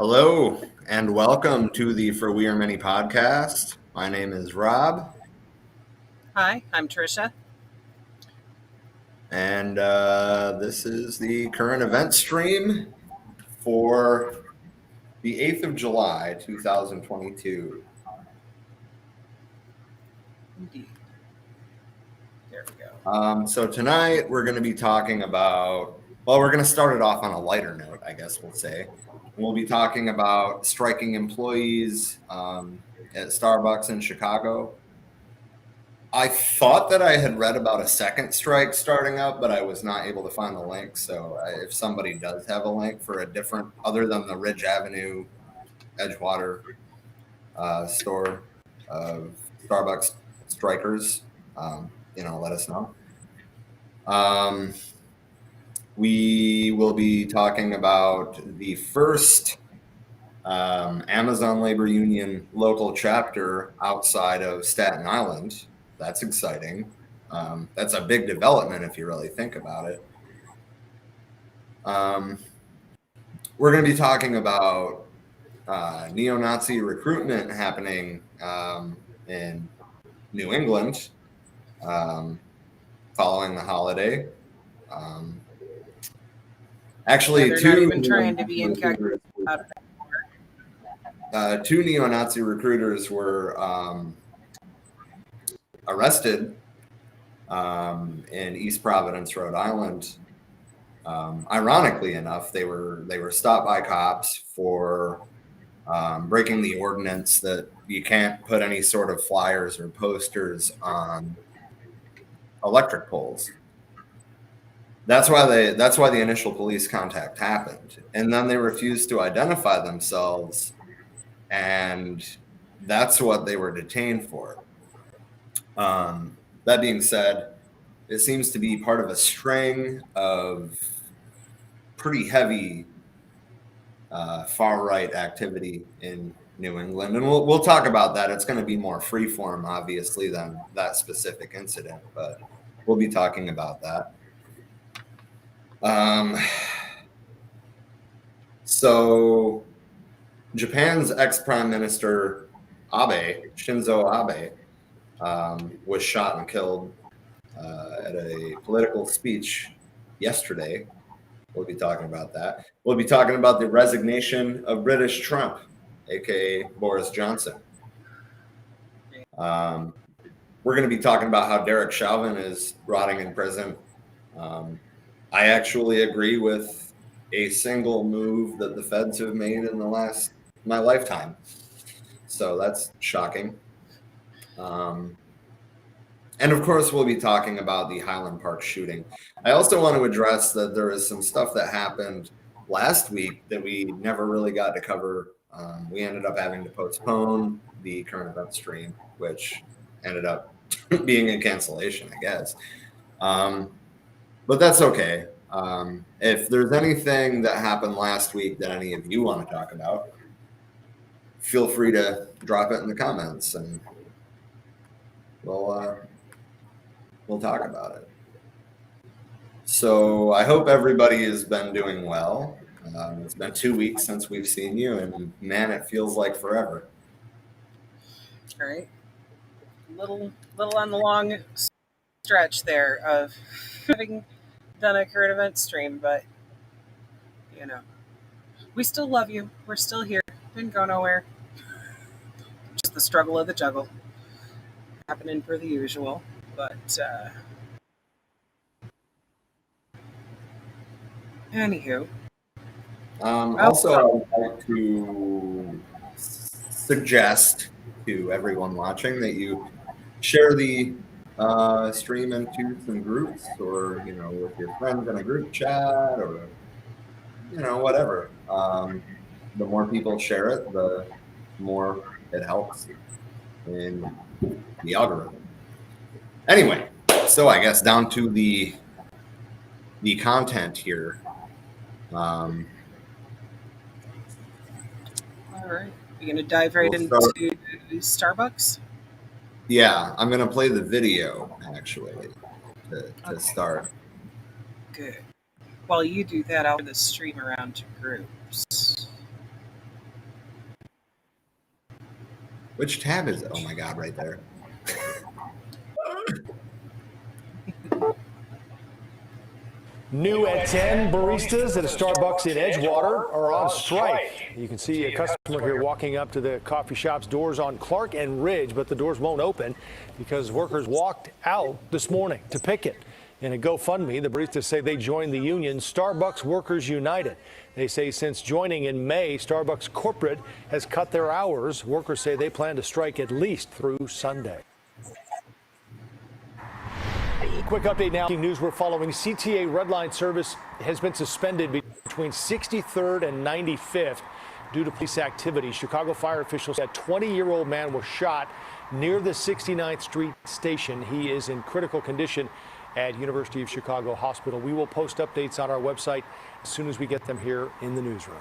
Hello and welcome to the For We Are Many podcast. My name is Rob. Hi, I'm Trisha. And this is the current event stream for the 8th of July, 2022. Indeed. There we go. So tonight we're going to be talking about, we're going to start it off on a lighter note, I guess we'll say. We'll be talking about striking employees at Starbucks in Chicago. I thought that I had read about a second strike starting up, but I was not able to find the link. So if somebody does have a link for a different, other than the Ridge Avenue, Edgewater store of Starbucks strikers, let us know. We will be talking about the first Amazon Labor Union local chapter outside of Staten Island. That's exciting. That's a big development if you really think about it. We're going to be talking about neo-Nazi recruitment happening in New England following the holiday. Actually, they're not even trying to be incognito. Two neo-Nazi recruiters were arrested in East Providence, Rhode Island. Ironically enough, they were stopped by cops for breaking the ordinance that you can't put any sort of flyers or posters on electric poles. That's why the initial police contact happened, and then they refused to identify themselves, and that's what they were detained for. That being said, it seems to be part of a string of pretty heavy far-right activity in New England, and we'll talk about that. It's going to be more free-form, obviously, than that specific incident, but we'll be talking about that. So Japan's ex-prime minister Shinzo Abe, was shot and killed at a political speech yesterday. We'll be talking about that. We'll be talking about the resignation of British Trump, aka Boris Johnson. We're going to be talking about how Derek Chauvin is rotting in prison. I actually agree with a single move that the feds have made in my lifetime. So that's shocking. And of course, we'll be talking about the Highland Park shooting. I also want to address that there is some stuff that happened last week that we never really got to cover. We ended up having to postpone the current event stream, which ended up being a cancellation, I guess. But that's okay. If there's anything that happened last week that any of you want to talk about, feel free to drop it in the comments, and we'll talk about it. So I hope everybody has been doing well. It's been 2 weeks since we've seen you, and man, it feels like forever. All right. Little on the long stretch there of having done a current event stream, but we still love you. We're still here. Didn't go nowhere. Just the struggle of the juggle happening per the usual, but anywho. Also, I would like to suggest to everyone watching that you share the stream into some groups, or with your friends in a group chat, or whatever. The more people share it, the more it helps in the algorithm. Anyway, so I guess down to the content here. All right. You're going to dive right into Starbucks? Yeah, I'm going to play the video, actually, to start. Good. While you do that, I'll the stream around to groups. Which tab is it? Oh my God, right there. New at 10, baristas at a Starbucks in Edgewater are on strike. You can see a customer here walking up to the coffee shop's doors on Clark and Ridge, but the doors won't open because workers walked out this morning to picket. In a GoFundMe, the baristas say they joined the union Starbucks Workers United. They say since joining in May, Starbucks corporate has cut their hours. Workers say they plan to strike at least through Sunday. Quick update now. News we're following. CTA Red Line service has been suspended between 63rd and 95th due to police activity. Chicago fire officials said a 20-year-old man was shot near the 69th Street station. He is in critical condition at University of Chicago Hospital. We will post updates on our website as soon as we get them here in the newsroom.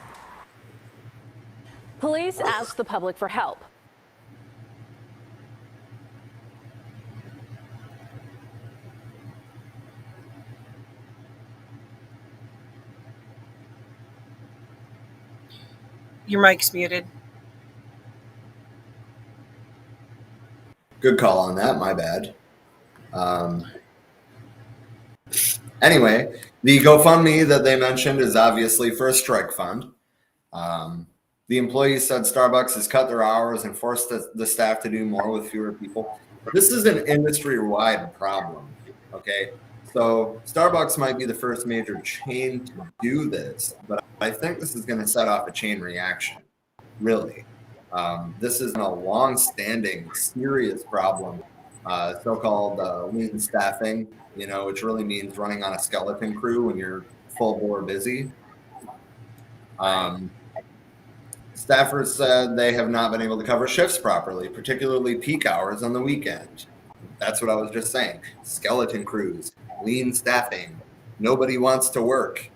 Police asked the public for help. Your mic's muted. Good call on that. My bad. Anyway, the GoFundMe that they mentioned is obviously for a strike fund. The employees said Starbucks has cut their hours and forced the staff to do more with fewer people. This is an industry-wide problem, okay? So Starbucks might be the first major chain to do this, but I think this is going to set off a chain reaction, really. This is a long-standing, serious problem, so-called lean staffing, which really means running on a skeleton crew when you're full bore busy. Staffers said they have not been able to cover shifts properly, particularly peak hours on the weekend. That's what I was just saying. Skeleton crews, lean staffing. Nobody wants to work.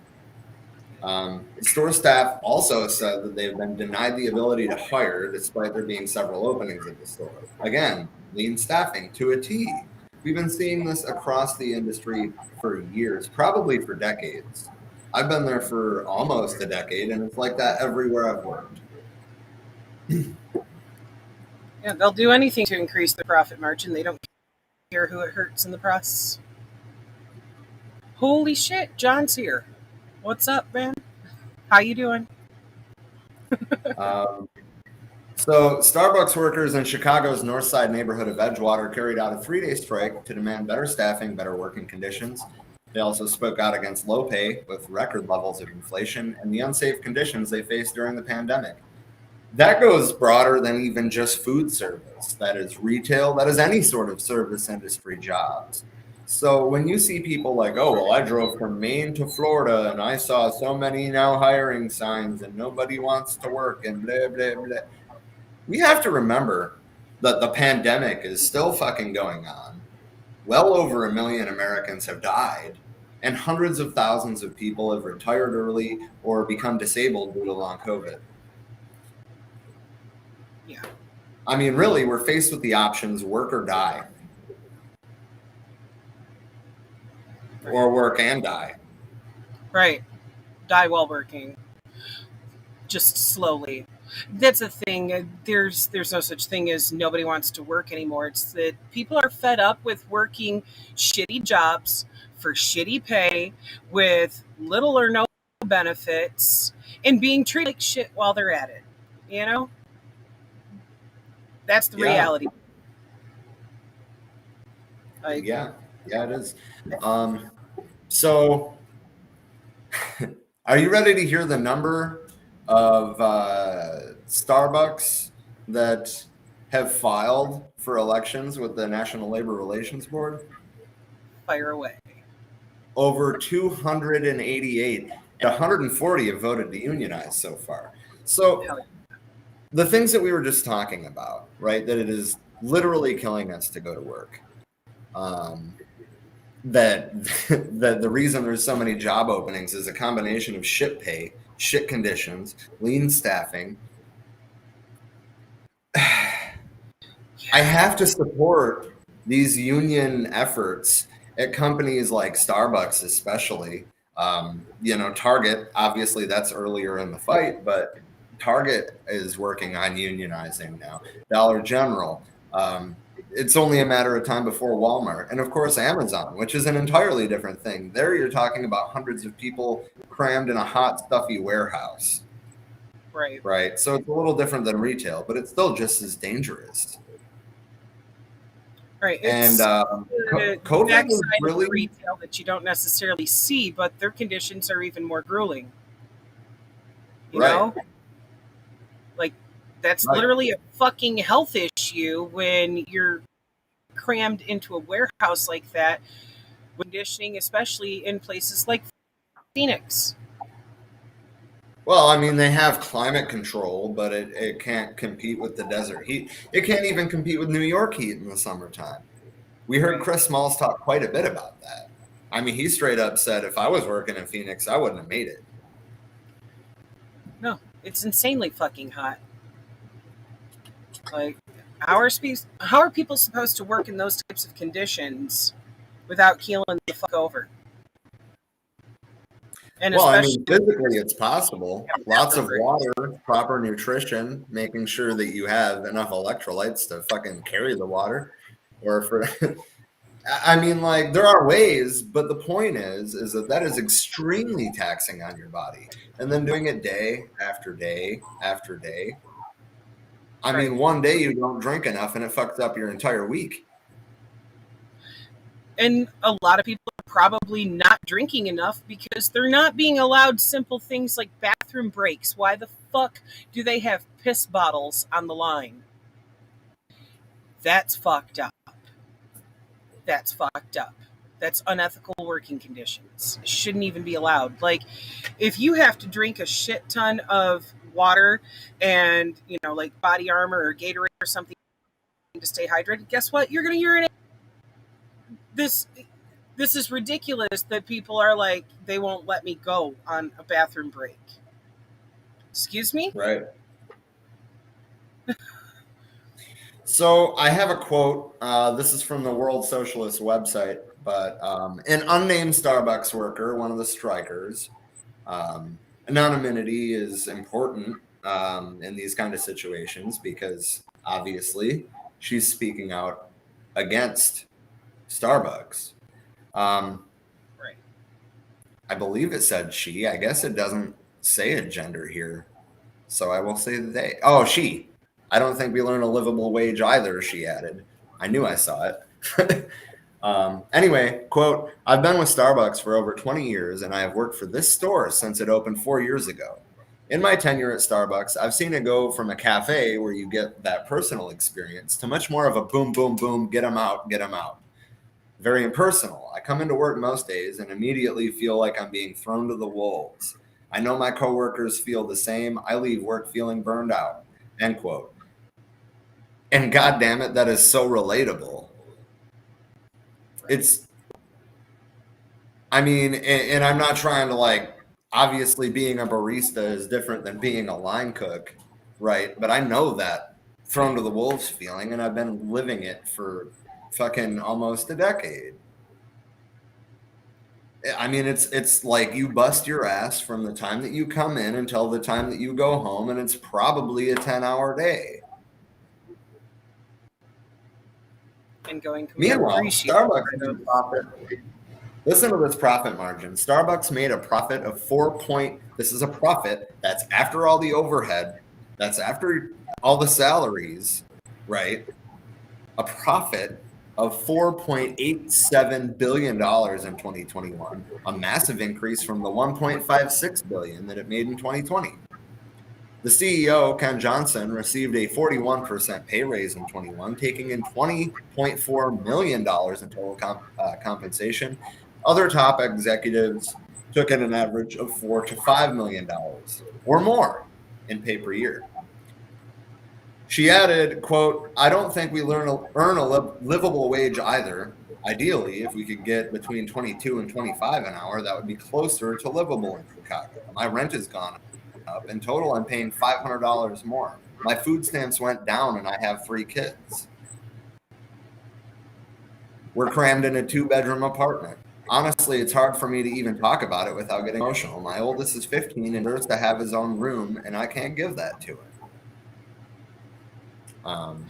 The store staff also said that they've been denied the ability to hire despite there being several openings at the store. Again, lean staffing to a T. We've been seeing this across the industry for years, probably for decades. I've been there for almost a decade, and it's like that everywhere I've worked. Yeah, they'll do anything to increase the profit margin. They don't care who it hurts in the process. Holy shit, John's here. What's up, man? How you doing? So Starbucks workers in Chicago's North Side neighborhood of Edgewater carried out a 3-day strike to demand better staffing, better working conditions. They also spoke out against low pay with record levels of inflation and the unsafe conditions they faced during the pandemic. That goes broader than even just food service. That is retail. That is any sort of service industry jobs. So when you see people like, oh, well, I drove from Maine to Florida and I saw so many now hiring signs and nobody wants to work and blah, blah, blah. We have to remember that the pandemic is still fucking going on. Well over 1 million Americans have died and hundreds of thousands of people have retired early or become disabled due to long COVID. Yeah. I mean, really, we're faced with the options work or die. Or work and die. Right. Die while working. Just slowly. That's the thing. There's no such thing as nobody wants to work anymore. It's that people are fed up with working shitty jobs for shitty pay with little or no benefits and being treated like shit while they're at it. That's the reality. Yeah, it is. So, are you ready to hear the number of Starbucks that have filed for elections with the National Labor Relations Board? Fire away. Over 288. 140 have voted to unionize so far. So, the things that we were just talking about, right, that it is literally killing us to go to work, that the reason there's so many job openings is a combination of shit pay, shit conditions, lean staffing. I have to support these union efforts at companies like Starbucks, especially. Target, obviously that's earlier in the fight, but Target is working on unionizing now. Dollar General. It's only a matter of time before Walmart. And of course, Amazon, which is an entirely different thing. There you're talking about hundreds of people crammed in a hot, stuffy warehouse. Right. So it's a little different than retail, but it's still just as dangerous. Right. And the COVID backside is really of retail that you don't necessarily see, but their conditions are even more grueling. You know? Like, that's literally a fucking health issue when you're crammed into a warehouse like that, conditioning, especially in places like Phoenix. Well, I mean, they have climate control, but it can't compete with the desert heat. It can't even compete with New York heat in the summertime. We heard Chris Smalls talk quite a bit about that. I mean, he straight up said, if I was working in Phoenix, I wouldn't have made it. No, it's insanely fucking hot. Like, how are people supposed to work in those types of conditions without keeling the fuck over? And well, I mean, physically it's possible. Lots of water, proper nutrition, making sure that you have enough electrolytes to fucking carry the water. Or for, I mean, like, there are ways, but the point is that is extremely taxing on your body. And then doing it day after day after day. I mean, one day you don't drink enough and it fucks up your entire week. And a lot of people are probably not drinking enough because they're not being allowed simple things like bathroom breaks. Why the fuck do they have piss bottles on the line? That's fucked up. That's fucked up. That's unethical working conditions. It shouldn't even be allowed. Like, if you have to drink a shit ton of water and, you know, like body armor or Gatorade or something to stay hydrated, guess what? You're going to urinate. This is ridiculous that people are like, they won't let me go on a bathroom break. Excuse me? Right. So I have a quote. This is from the World Socialist website, but an unnamed Starbucks worker, one of the strikers, anonymity is important in these kind of situations because obviously she's speaking out against Starbucks. Right. I believe it said she. I guess it doesn't say a gender here, so I will say they. Oh, she. I don't think we learn a livable wage either, she added. I knew I saw it. Anyway, quote, I've been with Starbucks for over 20 years, and I have worked for this store since it opened 4 years ago. In my tenure at Starbucks, I've seen it go from a cafe where you get that personal experience to much more of a boom, boom, boom, get them out, get them out. Very impersonal. I come into work most days and immediately feel like I'm being thrown to the wolves. I know my coworkers feel the same. I leave work feeling burned out. End quote. And God damn it, that is so relatable. It's, I mean, and I'm not trying to like, obviously being a barista is different than being a line cook, right? But I know that thrown to the wolves feeling, and I've been living it for fucking almost a decade. I mean, it's like you bust your ass from the time that you come in until the time that you go home, and it's probably a 10-hour day. And going. Meanwhile, Starbucks made a profit. Listen to this profit margin. Starbucks made a profit of this is a profit. That's after all the overhead. That's after all the salaries, right? A profit of $4.87 billion in 2021, a massive increase from the $1.56 billion that it made in 2020. The CEO, Ken Johnson, received a 41% pay raise in 21, taking in $20.4 million in total compensation. Other top executives took in an average of $4 to $5 million or more in pay per year. She added, quote, I don't think we earn a livable wage either. Ideally, if we could get between 22 and 25 an hour, that would be closer to livable in Chicago. My rent has gone up. In total, I'm paying $500 more. My food stamps went down and I have 3 kids. We're crammed in a 2-bedroom apartment. honestly, it's hard for me to even talk about it without getting emotional. My oldest is 15 and deserves to have his own room, and I can't give that to him.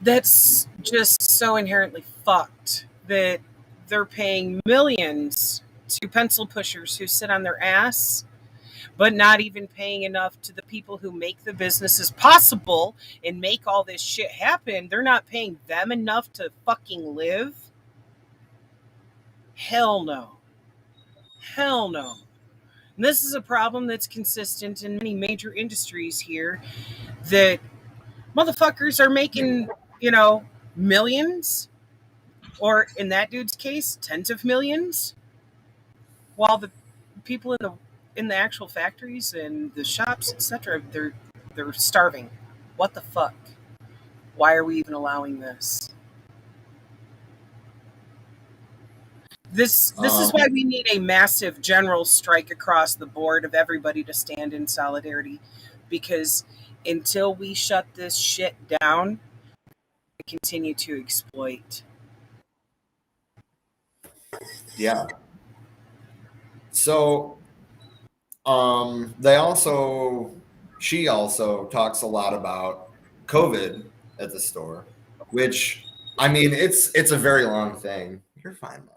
That's just so inherently fucked that they're paying millions to pencil pushers who sit on their ass, but not even paying enough to the people who make the businesses possible and make all this shit happen. They're not paying them enough to fucking live. Hell no. Hell no. And this is a problem that's consistent in many major industries here, that motherfuckers are making, millions, or in that dude's case, tens of millions, while the people in the actual factories and the shops, etc., they're starving. What the fuck? Why are we even allowing this? This is why we need a massive general strike across the board of everybody to stand in solidarity, because until we shut this shit down, we continue to exploit. Yeah. So, she also talks a lot about COVID at the store, which, I mean, it's a very long thing. You're fine, Mario.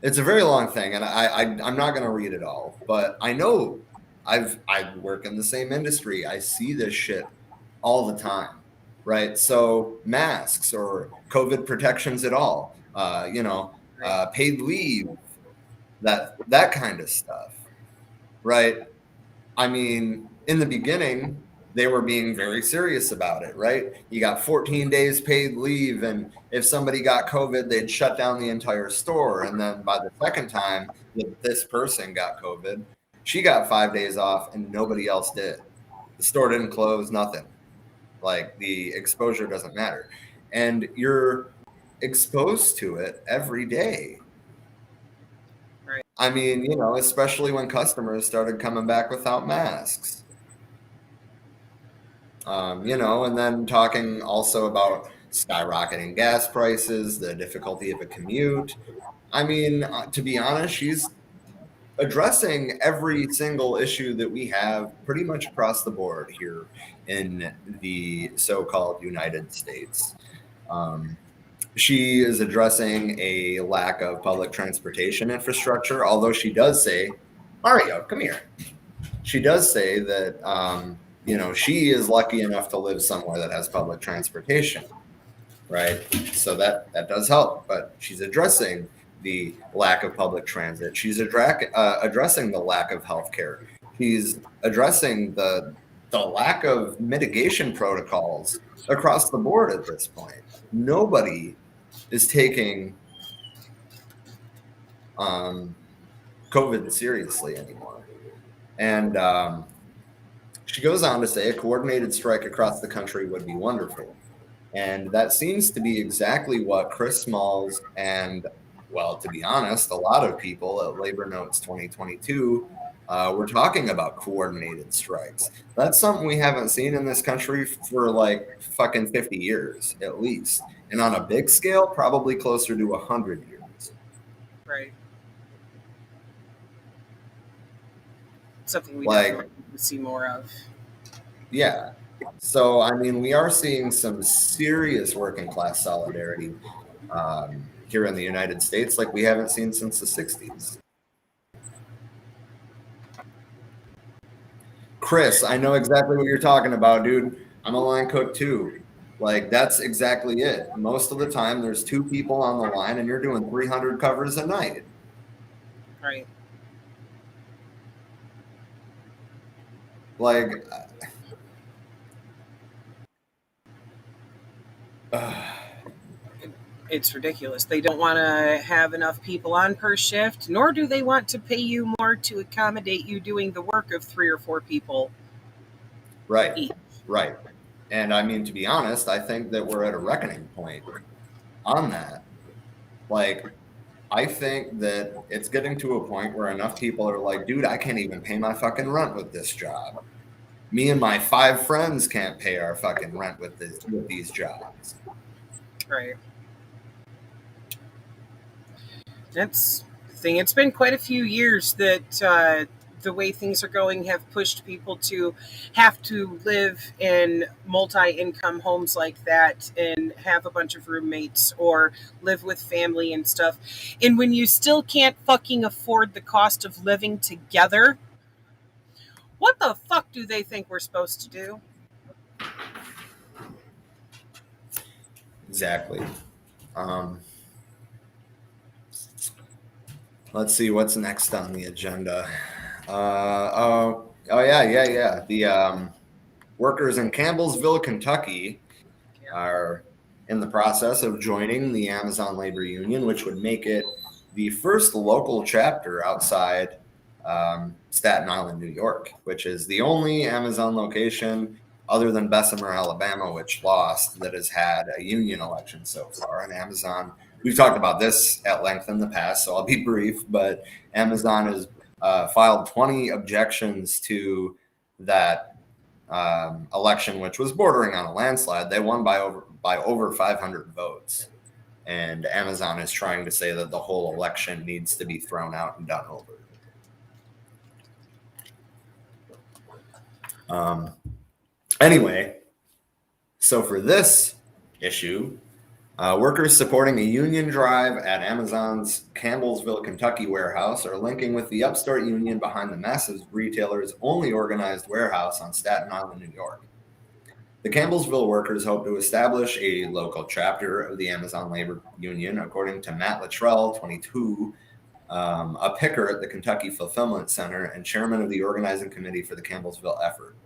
It's a very long thing, and I'm not going to read it all, but I know I work in the same industry. I see this shit all the time, right? So masks or COVID protections at all, paid leave, that kind of stuff, right? I mean, in the beginning, they were being very serious about it, right? You got 14 days paid leave, and if somebody got COVID, they'd shut down the entire store. And then by the second time that this person got COVID, she got 5 days off and nobody else did. The store didn't close, nothing. Like, the exposure doesn't matter. And you're exposed to it every day. Right. I mean, especially when customers started coming back without masks. And then talking also about skyrocketing gas prices, the difficulty of a commute. I mean, to be honest, she's addressing every single issue that we have pretty much across the board here in the so-called United States. She is addressing a lack of public transportation infrastructure, although she does say, Mario, come here. She does say that, she is lucky enough to live somewhere that has public transportation, right? So that does help, but she's addressing the lack of public transit. She's addressing the lack of healthcare. She's addressing the lack of mitigation protocols across the board at this point. Nobody is taking COVID seriously anymore. And she goes on to say a coordinated strike across the country would be wonderful. And that seems to be exactly what Chris Smalls and, well, to be honest, a lot of people at Labor Notes 2022 were talking about coordinated strikes. That's something we haven't seen in this country for like fucking 50 years, at least. And on a big scale, probably closer to 100 years. Right. Something we definitely need to see more of. Yeah. So, I mean, we are seeing some serious working class solidarity here in the United States like we haven't seen since the 60s. Chris, I know exactly what you're talking about, dude. I'm a line cook too. Like, that's exactly it. Most of the time, there's two people on the line and you're doing 300 covers a night. Right. Like, it's ridiculous. They don't want to have enough people on per shift, nor do they want to pay you more to accommodate you doing the work of 3 or 4 people. Right. Each. Right. And I mean, to be honest, I think that we're at a reckoning point on that. Like, I think that it's getting to a point where enough people are like, dude, I can't even pay my fucking rent with this job. Me and my 5 friends can't pay our fucking rent with these jobs. Right. That's the thing. It's been quite a few years that the way things are going have pushed people to have to live in multi-income homes like that and have a bunch of roommates or live with family and stuff. And when you still can't fucking afford the cost of living together, what the fuck do they think we're supposed to do? Exactly. Let's see what's next on the agenda. Yeah. The workers in Campbellsville, Kentucky, are in the process of joining the Amazon Labor Union, which would make it the first local chapter outside Staten Island, New York, which is the only Amazon location other than Bessemer, Alabama, which lost, that has had a union election so far. And Amazon, we've talked about this at length in the past, so I'll be brief, but Amazon has filed 20 objections to that election, which was bordering on a landslide. They won by over 500 votes. And Amazon is trying to say that the whole election needs to be thrown out and done over. Anyway, so for this issue, workers supporting a union drive at Amazon's Campbellsville, Kentucky warehouse are linking with the upstart union behind the massive retailer's only organized warehouse on Staten Island, New York. The Campbellsville workers hope to establish a local chapter of the Amazon Labor Union, according to Matt Luttrell, 22, a picker at the Kentucky Fulfillment Center and chairman of the organizing committee for the Campbellsville effort.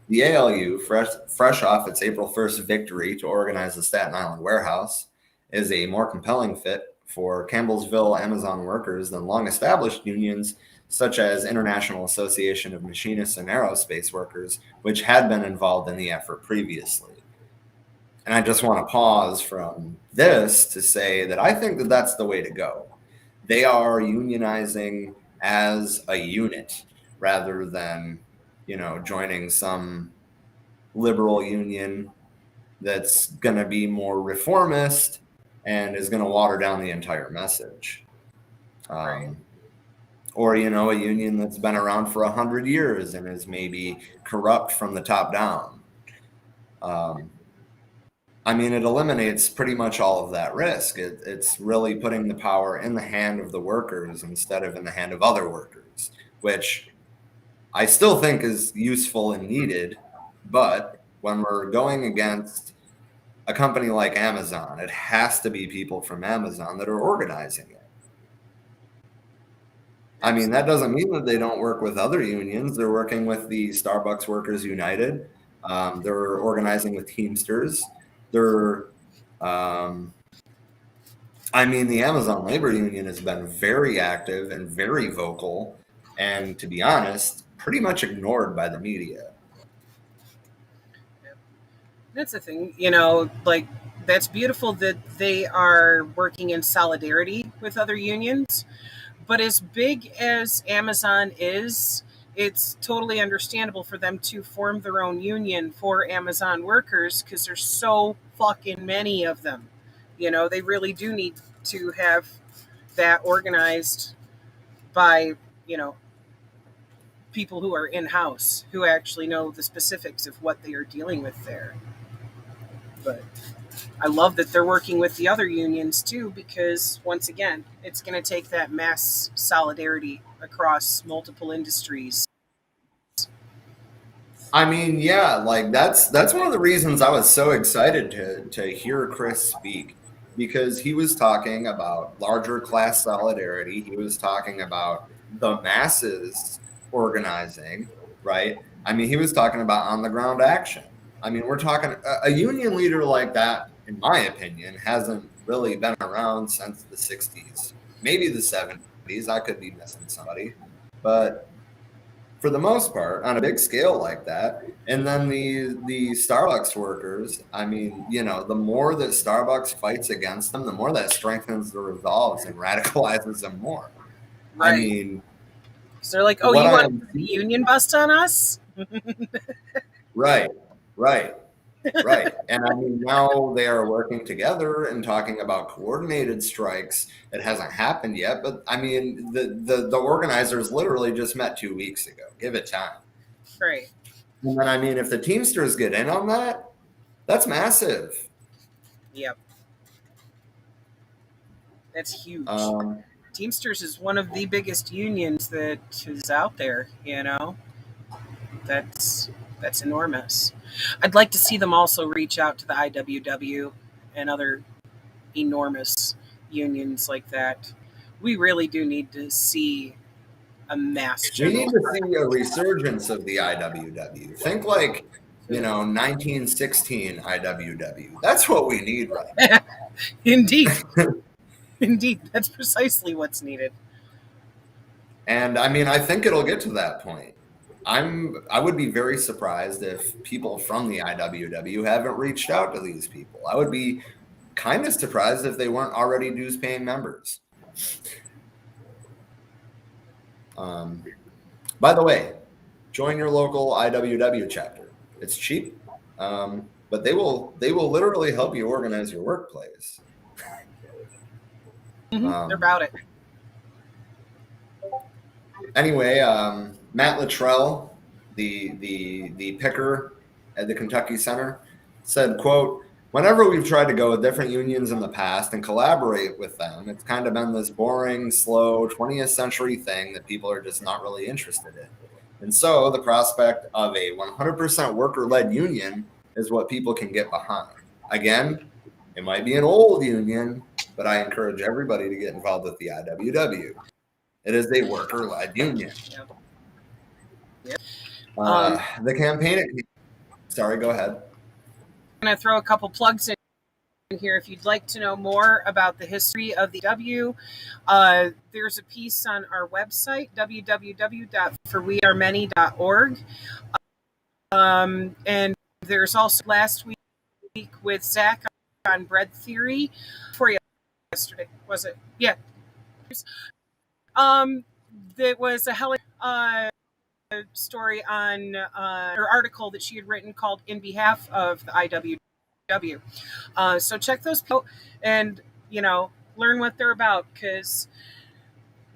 The ALU, fresh off its April 1st victory to organize the Staten Island warehouse, is a more compelling fit for Campbellsville Amazon workers than long-established unions such as International Association of Machinists and Aerospace Workers, which had been involved in the effort previously. And I just want to pause from this to say that I think that that's the way to go. They are unionizing as a unit rather than, joining some liberal union that's going to be more reformist and is going to water down the entire message. Or, a union that's been around for 100 years and is maybe corrupt from the top down. It eliminates pretty much all of that risk. It's really putting the power in the hand of the workers instead of in the hand of other workers, which I still think is useful and needed. But when we're going against a company like Amazon, it has to be people from Amazon that are organizing it. That doesn't mean that they don't work with other unions. They're working with the Starbucks Workers United. They're organizing with Teamsters. The Amazon Labor Union has been very active and very vocal, and to be honest, pretty much ignored by the media. That's the thing, that's beautiful that they are working in solidarity with other unions. But as big as Amazon is, it's totally understandable for them to form their own union for Amazon workers because there's so fucking many of them. They really do need to have that organized by, people who are in-house, who actually know the specifics of what they are dealing with there. But I love that they're working with the other unions too, because once again, it's going to take that mass solidarity across multiple industries. That's one of the reasons I was so excited to hear Chris speak, because he was talking about larger class solidarity. He was talking about the masses organizing, right? He was talking about on the ground action. We're talking a union leader like that, in my opinion, hasn't really been around since the 60s, maybe the 70s. I could be missing somebody, but for the most part, on a big scale like that. And then the Starbucks workers, the more that Starbucks fights against them, the more that strengthens the resolves and radicalizes them more. Right. So they're like, oh, you want the union bust on us? Right. Right. And I mean, now they are working together and talking about coordinated strikes. It hasn't happened yet, but I mean, the organizers literally just met 2 weeks ago. Give it time. Right. And then, I mean, if the Teamsters get in on that, that's massive. Yep. That's huge. Um, Teamsters is one of the biggest unions that is out there, That's enormous. I'd like to see them also reach out to the IWW and other enormous unions like that. We really do need to see a mass we need general. to see a resurgence of the IWW. Think like, 1916 IWW. That's what we need right now. Indeed. Indeed. That's precisely what's needed. And I mean, I think it'll get to that point. I would be very surprised if people from the IWW haven't reached out to these people. I would be kind of surprised if they weren't already dues paying members. By the way, join your local IWW chapter. It's cheap, but they will literally help you organize your workplace. They're about it. Anyway, Matt Luttrell, the picker at the Kentucky Center, said, quote, "Whenever we've tried to go with different unions in the past and collaborate with them, it's kind of been this boring, slow 20th century thing that people are just not really interested in. And so the prospect of a 100% worker-led union is what people can get behind. Again, it might be an old union, but I encourage everybody to get involved with the IWW. It is a worker-led union." Yep. The campaign. Sorry, go ahead. I'm going to throw a couple plugs in here. If you'd like to know more about the history of the W, there's a piece on our website, www.forwearemany.org. And there's also last week with Zach on bread theory for yesterday, was it? Yeah. There was a Helen story on her article that she had written called "In Behalf of the IWW." So check those out and learn what they're about, because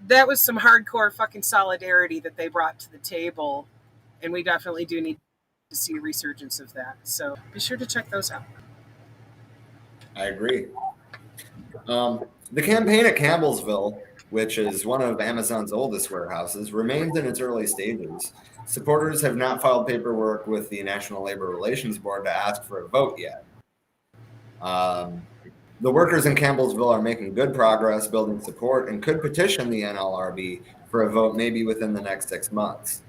that was some hardcore fucking solidarity that they brought to the table, and we definitely do need to see a resurgence of that. So be sure to check those out. I agree. The campaign at Campbellsville, which is one of Amazon's oldest warehouses, remains in its early stages. Supporters have not filed paperwork with the National Labor Relations Board to ask for a vote yet. The workers in Campbellsville are making good progress building support and could petition the NLRB for a vote maybe within the next 6 months.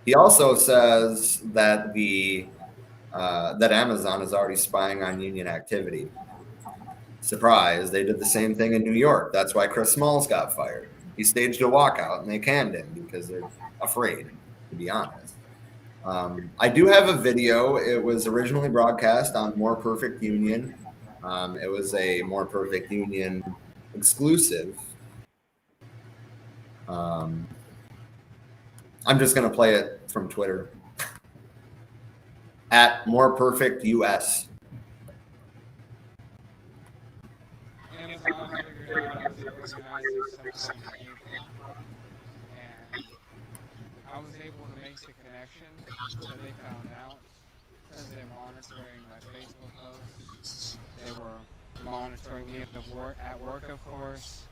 He also says that that Amazon is already spying on union activity. Surprise, they did the same thing in New York. That's why Chris Smalls got fired. He staged a walkout and they canned him because they're afraid, to be honest. I do have a video. It was originally broadcast on More Perfect Union. It was a More Perfect Union exclusive. I'm just going to play it from Twitter. At More Perfect US. Amazon figured out I was organizing sometime in April, and I was able to make the connection that they found out because they're monitoring my Facebook posts. They were monitoring me at work, of course.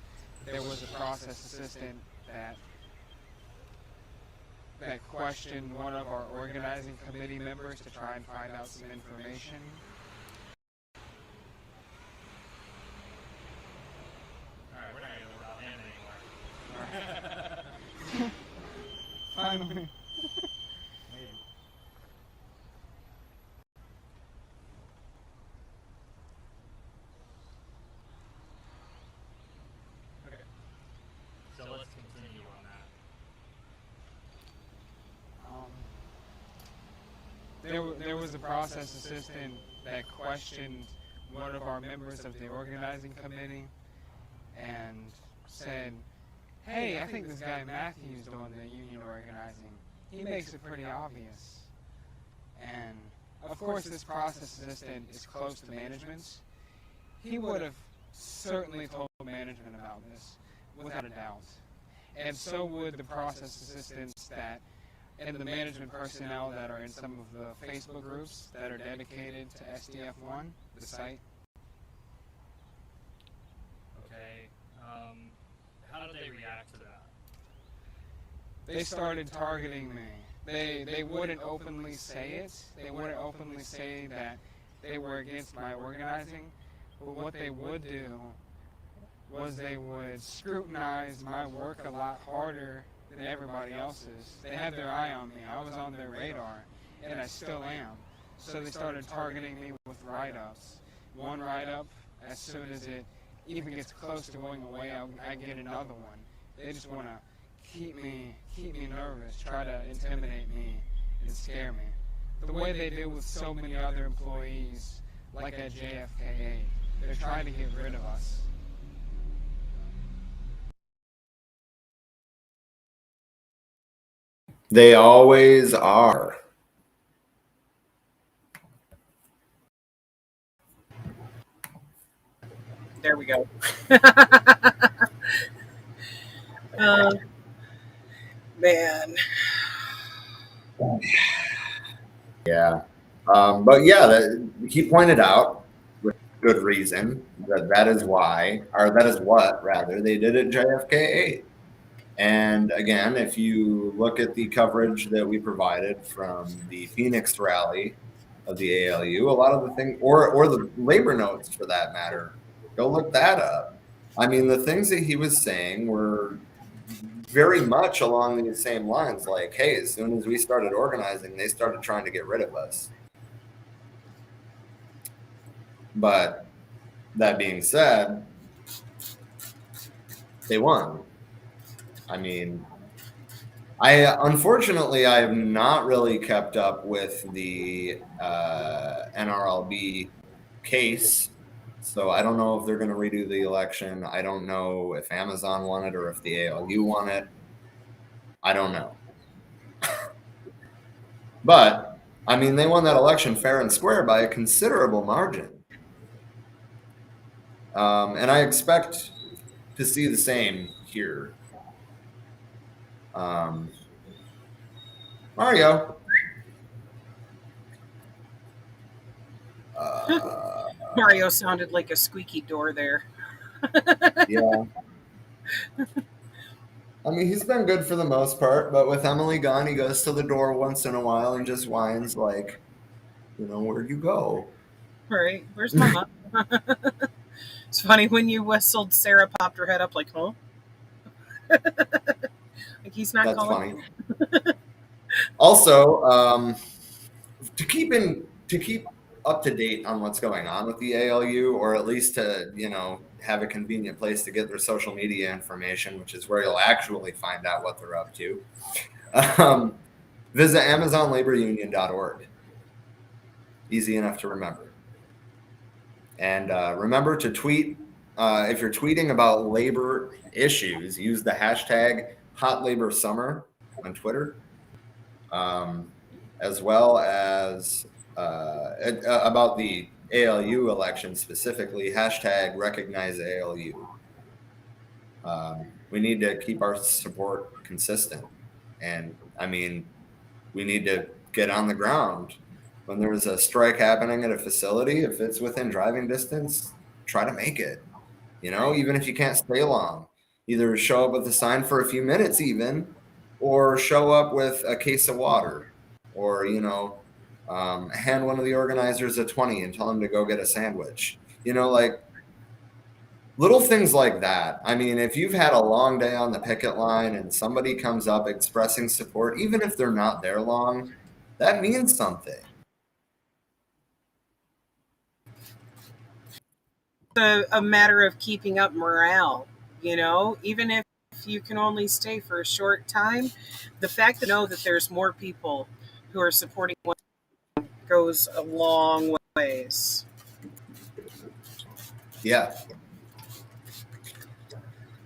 There was a process assistant that questioned one of our organizing committee members to try and find out some information. Alright, we're not gonna go without him anymore. Finally. Maybe. Okay. So let's continue on that. There was a process assistant that questioned one of our members of the organizing committee and said, "Hey, I think this guy Matthew's doing the union organizing. He makes it pretty obvious." And of course, this process assistant is close to management's. He would have certainly told management about this, without a doubt. And so would the process assistants that and the management personnel that are in some of the Facebook groups that are dedicated to SDF1, the site. Okay. How did they react to that? They started targeting me. They wouldn't openly say it. They wouldn't openly say that they were against my organizing. But what they would do was they would scrutinize my work a lot harder than everybody else's. They had their eye on me. I was on their radar, and I still am. So they started targeting me with write-ups. One write-up, as soon as it even gets close to going away, I get another one. They just want to keep me nervous, try to intimidate me and scare me. The way they do with so many other employees, like at JFK8, they're trying to get rid of us. They always are. There we go. Man. Yeah. But yeah, he pointed out with good reason that is why, or that is what rather, they did at JFK8. And again, if you look at the coverage that we provided from the Phoenix rally of the ALU, a lot of the things, or the labor notes for that matter, go look that up. I mean, the things that he was saying were very much along these same lines, like, hey, as soon as we started organizing, they started trying to get rid of us. But that being said, they won. I mean, unfortunately, I have not really kept up with the NRLB case. So I don't know if they're going to redo the election. I don't know if Amazon won it or if the ALU won it. I don't know. But, I mean, they won that election fair and square by a considerable margin. And I expect to see the same here. Mario. Mario sounded like a squeaky door there. Yeah. I mean, he's been good for the most part, but with Emily gone, he goes to the door once in a while and just whines like, you know, where'd you go? Right. Where's Mama? It's funny when you whistled, Sarah popped her head up like, huh? Like he's not That's calling. funny. Also, to keep up to date on what's going on with the ALU, or at least to, you know, have a convenient place to get their social media information, which is where you'll actually find out what they're up to. Visit AmazonLaborUnion.org. Easy enough to remember. And remember to tweet. If you're tweeting about labor issues, use the hashtag #HotLaborSummer on Twitter, as well as about the ALU election specifically, hashtag recognize ALU. We need to keep our support consistent. And I mean, we need to get on the ground. When there's a strike happening at a facility, if it's within driving distance, try to make it. You know, even if you can't stay long, either show up with a sign for a few minutes even, or show up with a case of water, or, you know, hand one of the organizers a 20 and tell them to go get a sandwich. You know, like little things like that. I mean, if you've had a long day on the picket line and somebody comes up expressing support, even if they're not there long, that means something. A matter of keeping up morale, you know, even if you can only stay for a short time, the fact to know that there's more people who are supporting one goes a long ways. Yeah.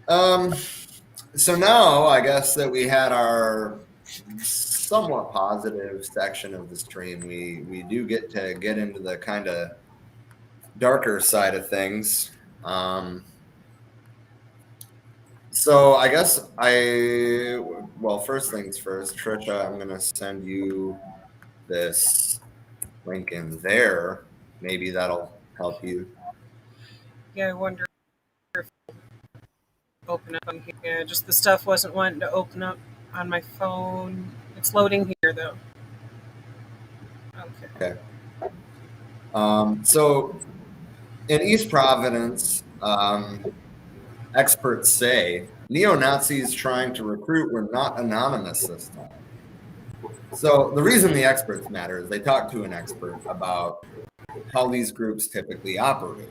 So now I guess that we had our somewhat positive section of the stream, we do get into the kind of darker side of things. So I guess first things first, Trisha, I'm going to send you this link in there. Maybe that'll help you. Yeah, I wonder if it'll open up on here. Yeah, just the stuff wasn't wanting to open up on my phone. It's loading here, though. Okay. So in East Providence, experts say neo-Nazis trying to recruit were not anonymous this time. So the reason the experts matter is they talked to an expert about how these groups typically operate.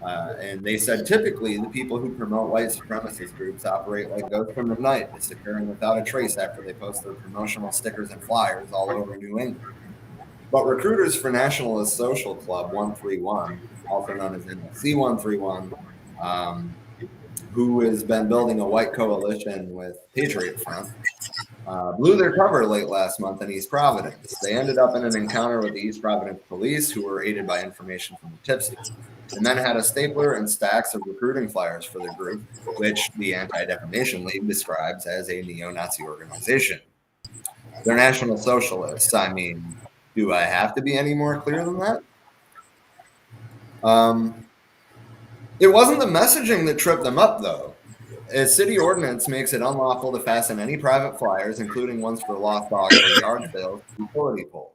And they said typically the people who promote white supremacist groups operate like ghosts from the night, disappearing without a trace after they post their promotional stickers and flyers all over New England. But recruiters for Nationalist Social Club 131, also known as NSC 131, who has been building a white coalition with Patriot Front, blew their cover late last month in East Providence. They ended up in an encounter with the East Providence police, who were aided by information from the tipsy. The men had a stapler and stacks of recruiting flyers for the group, which the Anti-Defamation League describes as a neo-Nazi organization. They're National Socialists. I mean, do I have to be any more clear than that? It wasn't the messaging that tripped them up, though. A city ordinance makes it unlawful to fasten any private flyers, including ones for lost dogs or yard sales, to utility poles.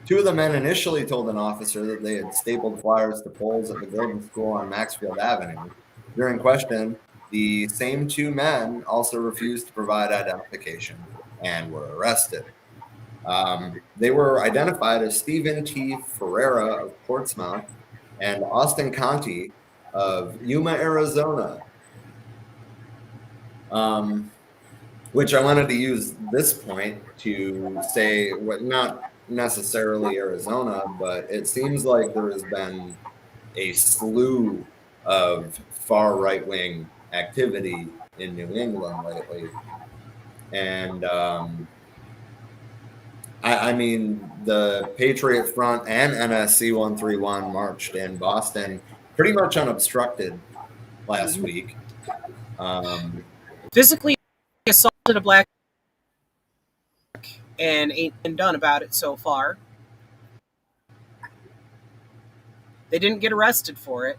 Two of the men initially told an officer that they had stapled flyers to poles at the Golden School on Maxfield Avenue. During question, the same two men also refused to provide identification and were arrested. They were identified as Stephen T. Ferreira of Portsmouth and Austin Conti of Yuma, Arizona. Which I wanted to use this point to say what not necessarily Arizona, but it seems like there has been a slew of far right-wing activity in New England lately. And I mean, the Patriot Front and NSC 131 marched in Boston pretty much unobstructed last week. Physically assaulted a black and ain't been done about it so far. They didn't get arrested for it.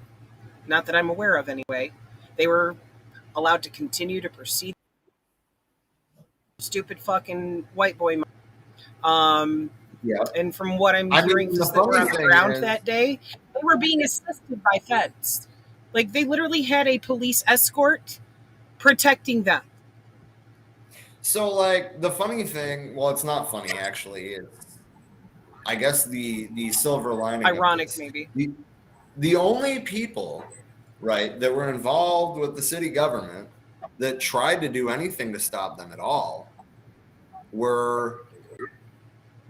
Not that I'm aware of, anyway. They were allowed to continue to proceed. Stupid fucking white boy. Yeah. And from what I'm hearing, the that were on the ground is, that day, they were being assisted by feds. Like, they literally had a police escort protecting them. So, like, the funny thing, well, it's not funny, actually. It's, I guess, the silver lining. Ironic, maybe. The only people, right, that were involved with the city government that tried to do anything to stop them at all were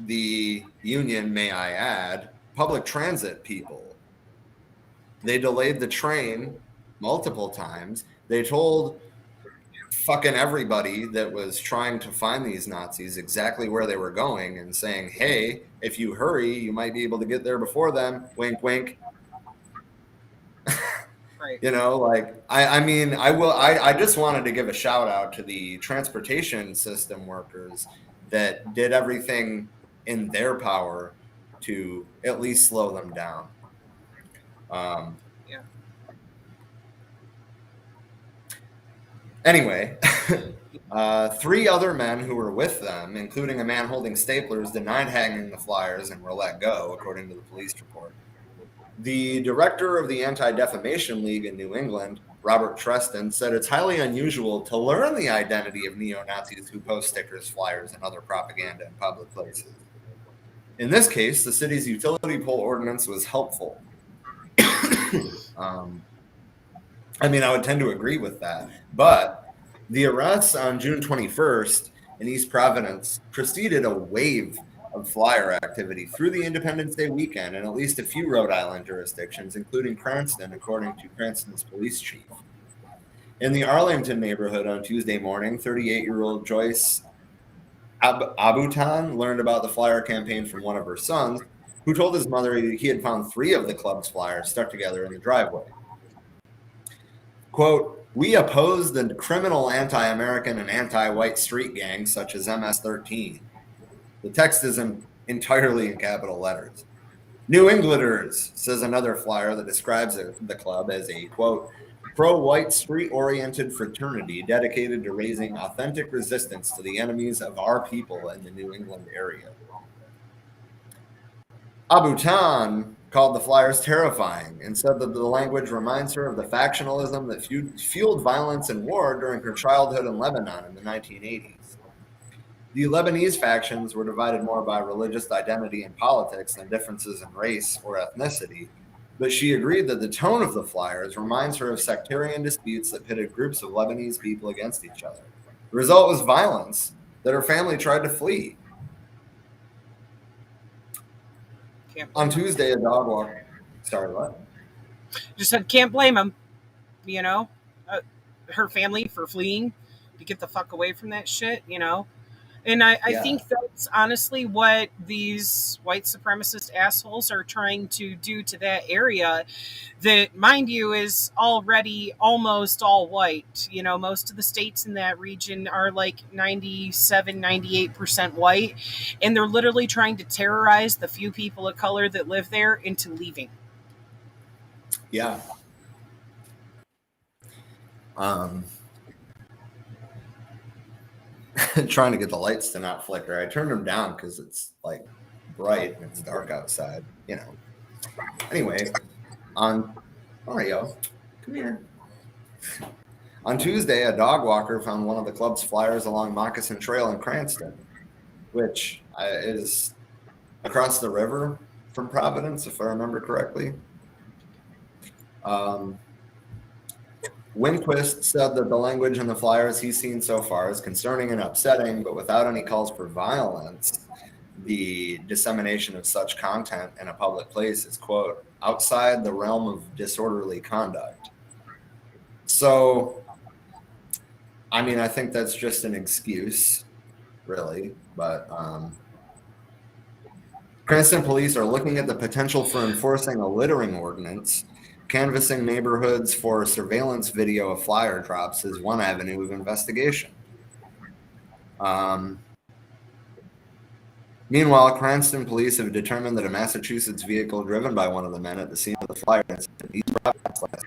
the union, may I add, public transit people. They delayed the train multiple times. They told fucking everybody that was trying to find these Nazis exactly where they were going and saying, hey, if you hurry, you might be able to get there before them. Wink, wink. Right. You know, like, I just wanted to give a shout out to the transportation system workers that did everything in their power to at least slow them down. Yeah. Anyway, three other men who were with them, including a man holding staplers, denied hanging the flyers and were let go, according to the police report. The director of the Anti-Defamation League in New England, Robert Treston, said it's highly unusual to learn the identity of neo-Nazis who post stickers, flyers, and other propaganda in public places. In this case, the city's utility pole ordinance was helpful. I mean, I would tend to agree with that. But the arrests on June 21st in East Providence preceded a wave of flyer activity through the Independence Day weekend in at least a few Rhode Island jurisdictions, including Cranston, according to Cranston's police chief. In the Arlington neighborhood on Tuesday morning, 38-year-old Joyce Abutan learned about the flyer campaign from one of her sons, who told his mother he had found 3 of the club's flyers stuck together in the driveway. Quote, "We oppose the criminal anti-American and anti-white street gangs such as MS-13. The text is entirely in capital letters. New Englanders, says another flyer that describes the club as a, quote, pro-white street-oriented fraternity dedicated to raising authentic resistance to the enemies of our people in the New England area. Abutan called the flyers terrifying and said that the language reminds her of the factionalism that fueled violence and war during her childhood in Lebanon in the 1980s. The Lebanese factions were divided more by religious identity and politics than differences in race or ethnicity, but she agreed that the tone of the flyers reminds her of sectarian disputes that pitted groups of Lebanese people against each other. The result was violence that her family tried to flee. On Tuesday, a dog walk. Sorry, what? Just said, can't blame him. You know, her family for fleeing to get the fuck away from that shit, you know. And I think that's honestly what these white supremacist assholes are trying to do to that area that, mind you, is already almost all white. You know, most of the states in that region are like 97, 98% white. And they're literally trying to terrorize the few people of color that live there into leaving. Yeah. Trying to get the lights to not flicker. I turned them down because it's like bright and it's dark outside, you know. Anyway, Mario, come here. On Tuesday, a dog walker found one of the club's flyers along Moccasin Trail in Cranston, which is across the river from Providence, if I remember correctly. Winquist said that the language in the flyers he's seen so far is concerning and upsetting, but without any calls for violence, the dissemination of such content in a public place is, quote, outside the realm of disorderly conduct. So, I mean, I think that's just an excuse, really, but Cranston police are looking at the potential for enforcing a littering ordinance. Canvassing neighborhoods for surveillance video of flyer drops is one avenue of investigation. Meanwhile, Cranston police have determined that a Massachusetts vehicle driven by one of the men at the scene of the flyer incident in East Providence last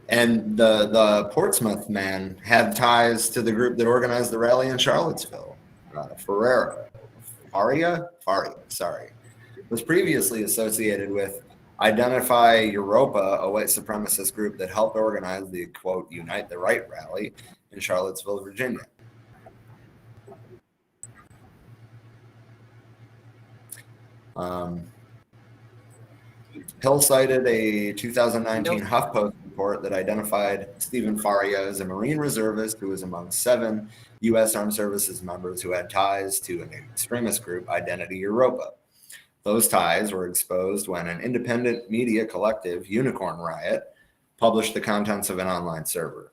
and the Portsmouth man had ties to the group that organized the rally in Charlottesville. Faria, was previously associated with Identify Europa, a white supremacist group that helped organize the, quote, Unite the Right rally in Charlottesville, Virginia. Hill cited a 2019 HuffPost report that identified Stephen Faria as a Marine reservist who was among 7 U.S. Armed Services members who had ties to an extremist group, Identity Europa. Those ties were exposed when an independent media collective, Unicorn Riot, published the contents of an online server.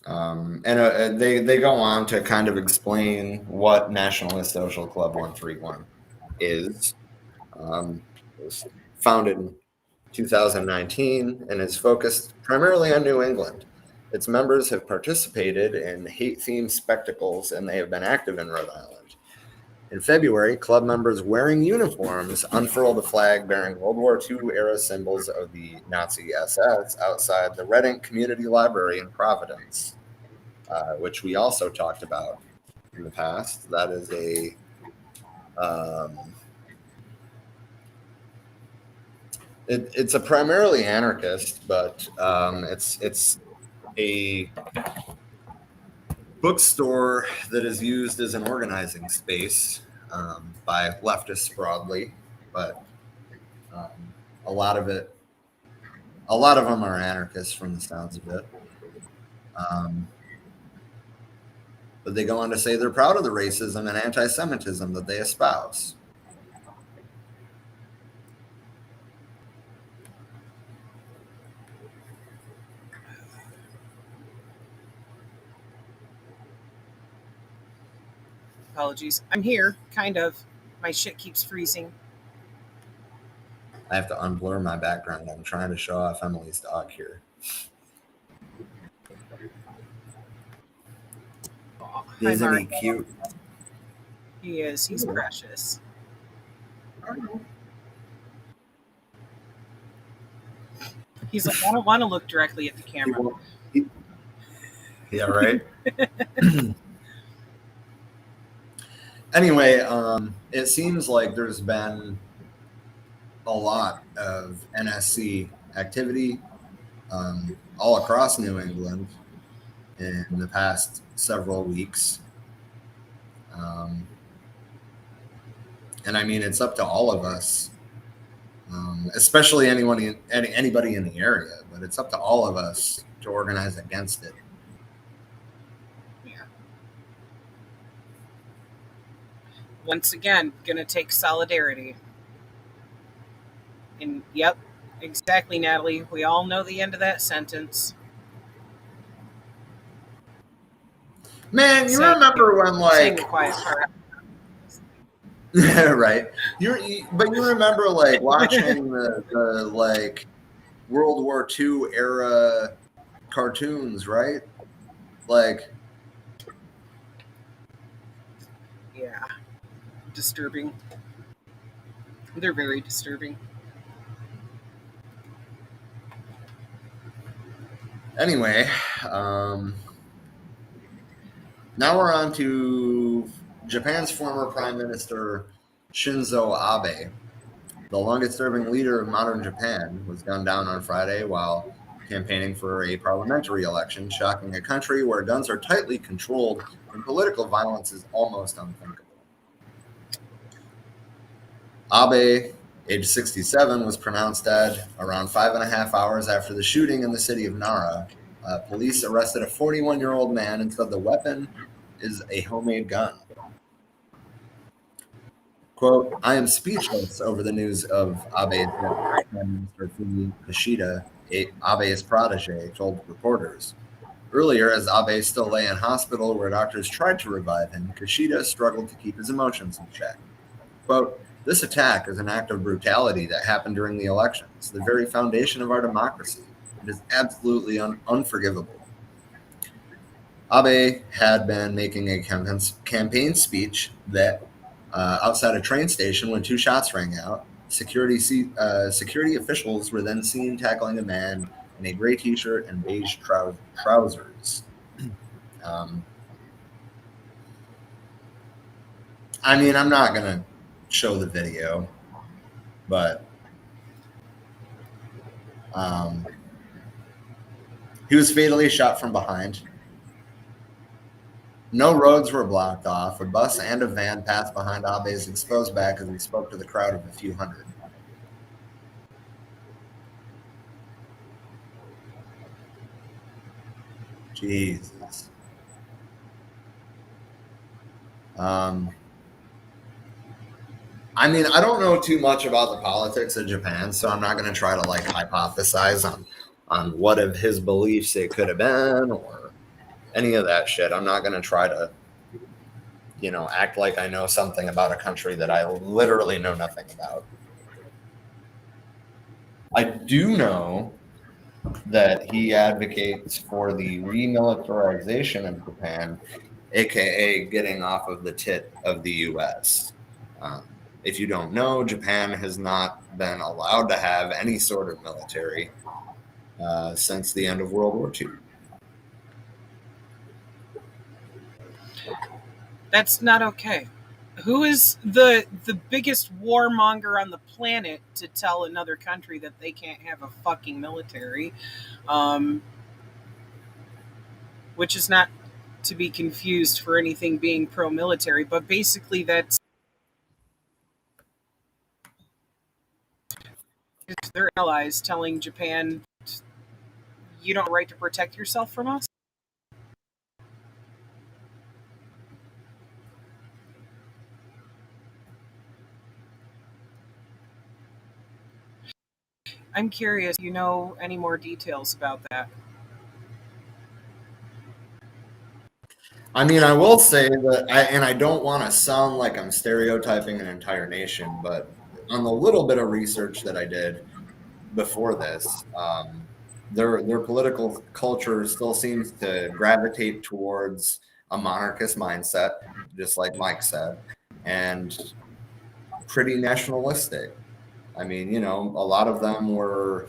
They go on to kind of explain what Nationalist Social Club 131 is. It was founded in 2019 and is focused primarily on New England. Its members have participated in hate-themed spectacles and they have been active in Rhode Island. In February, club members wearing uniforms unfurled a flag bearing World War II-era symbols of the Nazi SS outside the Red Ink Community Library in Providence, which we also talked about in the past. That is it's a primarily anarchist, but it's a bookstore that is used as an organizing space by leftists broadly, but a lot of them are anarchists from the sounds of it. But they go on to say they're proud of the racism and anti-Semitism that they espouse. apologies. I'm here, kind of. My shit keeps freezing. I have to unblur my background. I'm trying to show off Emily's dog here. Hi, Isn't he Mario. cute? He is. He's precious. He's like, I don't want to look directly at the He camera. won't- he- yeah, right. Anyway, it seems like there's been a lot of NSC activity all across New England in the past several weeks. And I mean, it's up to all of us, especially anybody in the area, but it's up to all of us to organize against it. Yeah. Once again, gonna take solidarity. And yep, exactly, Natalie. We all know the end of that sentence. Man, you Saying- remember when saying the like quiet part. right? But you remember like watching the like World War II era cartoons, right? Like, Yeah. Disturbing. They're very disturbing. anyway, now we're on to Japan's former Prime Minister Shinzo Abe. The longest-serving leader of modern Japan was gunned down on Friday while campaigning for a parliamentary election, shocking a country where guns are tightly controlled and political violence is almost unthinkable. Abe, age 67, was pronounced dead around 5.5 hours after the shooting in the city of Nara. Police arrested a 41-year-old man and said the weapon is a homemade gun. Quote, I am speechless over the news of Abe's death, Prime Minister Fumi Kishida, Abe's protege, told reporters. Earlier, as Abe still lay in hospital where doctors tried to revive him, Kishida struggled to keep his emotions in check. Quote, this attack is an act of brutality that happened during the elections, the very foundation of our democracy. It is absolutely unforgivable. Abe had been making a campaign speech that outside a train station when two shots rang out. Security officials were then seen tackling a man in a gray T-shirt and beige trousers. I mean, I'm not going to show the video, but he was fatally shot from behind. No roads were blocked off. A bus and a van passed behind Abe's exposed back as he spoke to the crowd of a few hundred. Jesus. I mean, I don't know too much about the politics of Japan, so I'm not going to try to like hypothesize on what of his beliefs it could have been or any of that shit. I'm not going to try to, act like I know something about a country that I literally know nothing about. I do know that he advocates for the remilitarization of Japan, aka getting off of the tit of the U.S. If you don't know, Japan has not been allowed to have any sort of military since the end of World War II. That's not okay. Who is the biggest warmonger on the planet to tell another country that they can't have a fucking military? Which is not to be confused for anything being pro-military, but basically that's their allies telling Japan, you don't have a right to protect yourself from us? I'm curious, do you know any more details about that? I mean, I will say that, and I don't want to sound like I'm stereotyping an entire nation, but on the little bit of research that I did before this, their political culture still seems to gravitate towards a monarchist mindset, just like Mike said, and pretty nationalistic. I mean, you know, a lot of them were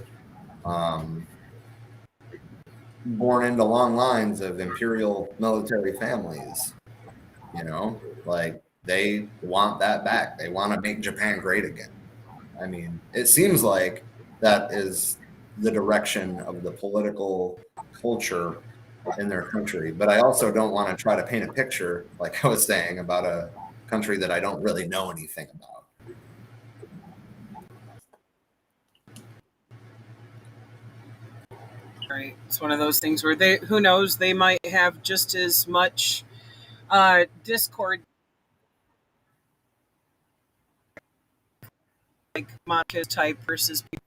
born into long lines of imperial military families. You know, like they want that back. They want to make Japan great again. I mean, it seems like that is the direction of the political culture in their country. But I also don't want to try to paint a picture, like I was saying, about a country that I don't really know anything about. Right. It's one of those things where who knows, they might have just as much discord like monarchist type versus people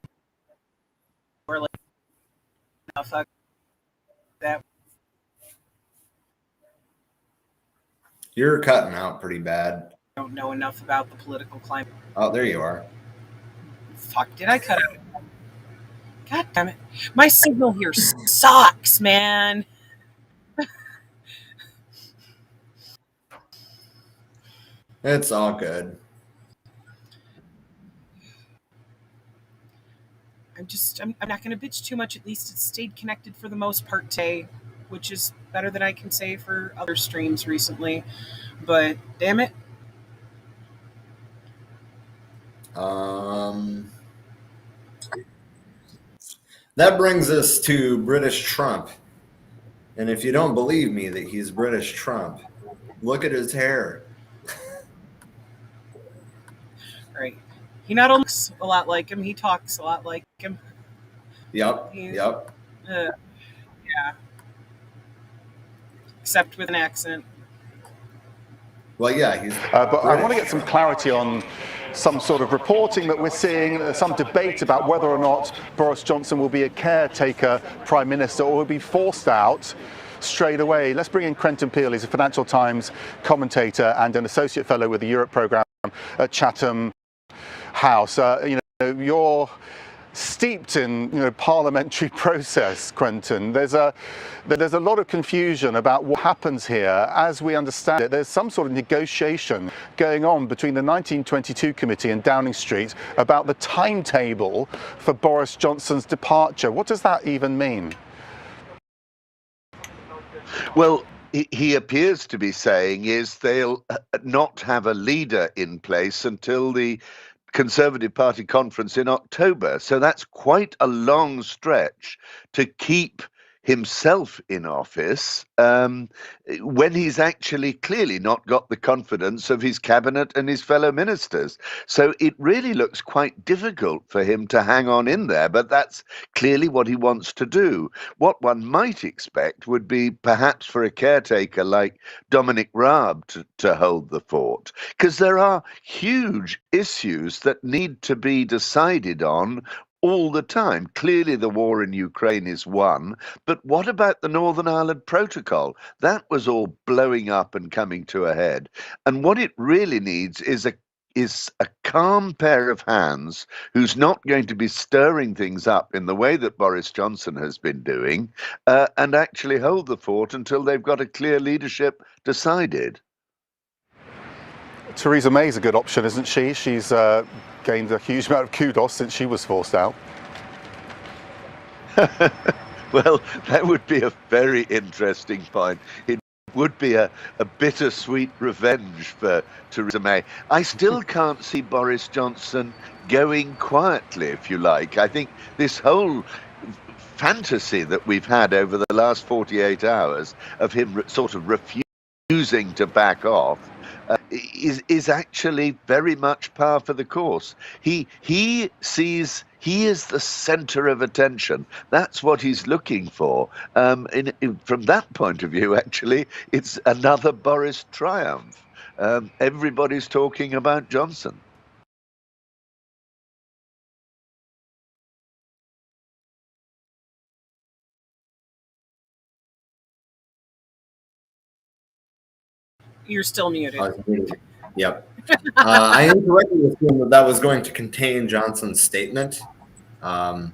who are like, no, fuck that. You're cutting out pretty bad. Don't know enough about the political climate. Oh, there you are. Fuck, did I cut out? God damn it. My signal here sucks, man. It's all good. I'm not going to bitch too much. At least it stayed connected for the most part today, which is better than I can say for other streams recently. But damn it. That brings us to British Trump. And if you don't believe me that he's British Trump, look at his hair. Right. He not only looks a lot like him, he talks a lot like him. Yep. Yeah. Except with an accent. Well, yeah, he's. But I want to get some clarity on some sort of reporting that we're seeing, some debate about whether or not Boris Johnson will be a caretaker prime minister or will be forced out straight away. Let's bring in Quentin Peel. He's a Financial Times commentator and an associate fellow with the Europe programme at Chatham House. You're steeped in parliamentary process, Quentin. There's a lot of confusion about what happens here. As we understand it, there's some sort of negotiation going on between the 1922 committee and Downing Street about the timetable for Boris Johnson's departure. What does that even mean? Well, he appears to be saying is they'll not have a leader in place until the Conservative Party conference in October. So that's quite a long stretch to keep himself in office when he's actually clearly not got the confidence of his cabinet and his fellow ministers. So it really looks quite difficult for him to hang on in there, but that's clearly what he wants to do. What one might expect would be perhaps for a caretaker like Dominic Raab to hold the fort, because there are huge issues that need to be decided on all the time. Clearly, the war in Ukraine is one, but what about the Northern Ireland Protocol? That was all blowing up and coming to a head. And what it really needs is a calm pair of hands who's not going to be stirring things up in the way that Boris Johnson has been doing, and actually hold the fort until they've got a clear leadership decided. Theresa May's a good option, isn't she? She's gained a huge amount of kudos since she was forced out. Well, that would be a very interesting point. It would be a bittersweet revenge for Theresa May. I still can't see Boris Johnson going quietly, if you like. I think this whole fantasy that we've had over the last 48 hours of him sort of refusing to back off is actually very much par for the course. He sees he is the center of attention. That's what he's looking for. From that point of view, actually, it's another Boris triumph. Everybody's talking about Johnson. You're still muted. Yep. I incorrectly assumed that was going to contain Johnson's statement. But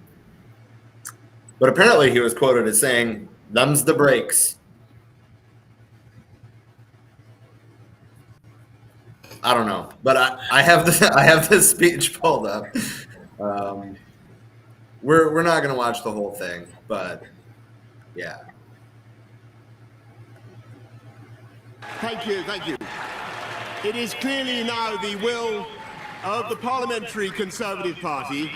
apparently he was quoted as saying, "Them's the breaks." I don't know, but I have this speech pulled up. We're not going to watch the whole thing, but yeah. Thank you. It is clearly now the will of the Parliamentary Conservative Party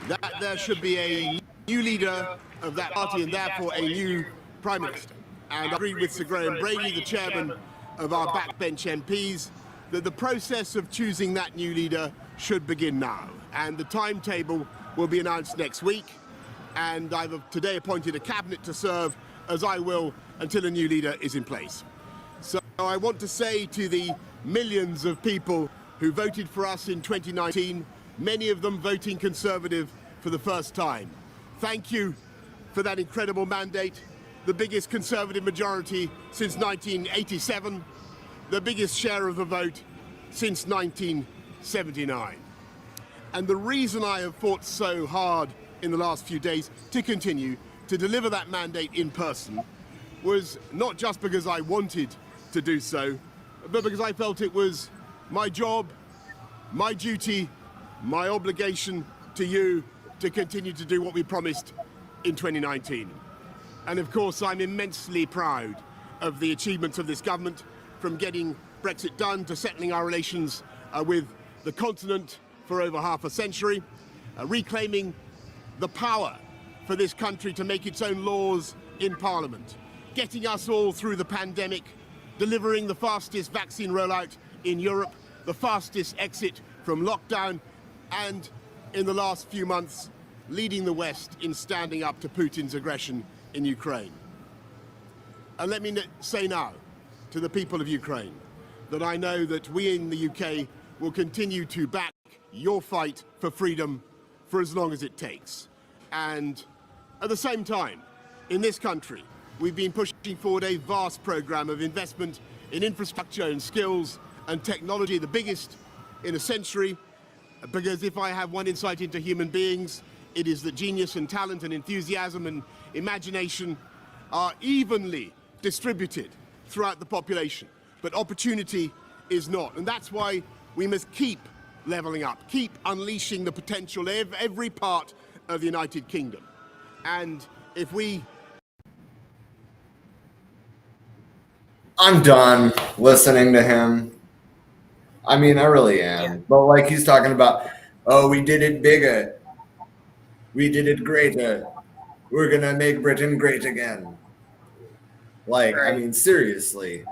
that there should be a new leader of that party and therefore a new Prime Minister. And I agree with Sir Graham Brady, the chairman of our backbench MPs, that the process of choosing that new leader should begin now. And the timetable will be announced next week. And I've today appointed a cabinet to serve, as I will, until a new leader is in place. So I want to say to the millions of people who voted for us in 2019, many of them voting Conservative for the first time, thank you for that incredible mandate, the biggest Conservative majority since 1987, the biggest share of the vote since 1979. And the reason I have fought so hard in the last few days to continue to deliver that mandate in person was not just because I wanted to do so, but because I felt it was my job, my duty, my obligation to you to continue to do what we promised in 2019. And of course, I'm immensely proud of the achievements of this government, from getting Brexit done to settling our relations with the continent for over half a century, reclaiming the power for this country to make its own laws in Parliament, getting us all through the pandemic, delivering the fastest vaccine rollout in Europe, the fastest exit from lockdown, and in the last few months, leading the West in standing up to Putin's aggression in Ukraine. And let me say now to the people of Ukraine that I know that we in the UK will continue to back your fight for freedom for as long as it takes. And at the same time, in this country, we've been pushing forward a vast program of investment in infrastructure and skills and technology, the biggest in a century, because if I have one insight into human beings, it is that genius and talent and enthusiasm and imagination are evenly distributed throughout the population, but opportunity is not. And that's why we must keep levelling up, keep unleashing the potential of every part of the United Kingdom. And if we... I'm done listening to him. I mean, I really am. Yeah. But like he's talking about, oh, we did it bigger. We did it greater. We're going to make Britain great again. Like, right. I mean, seriously.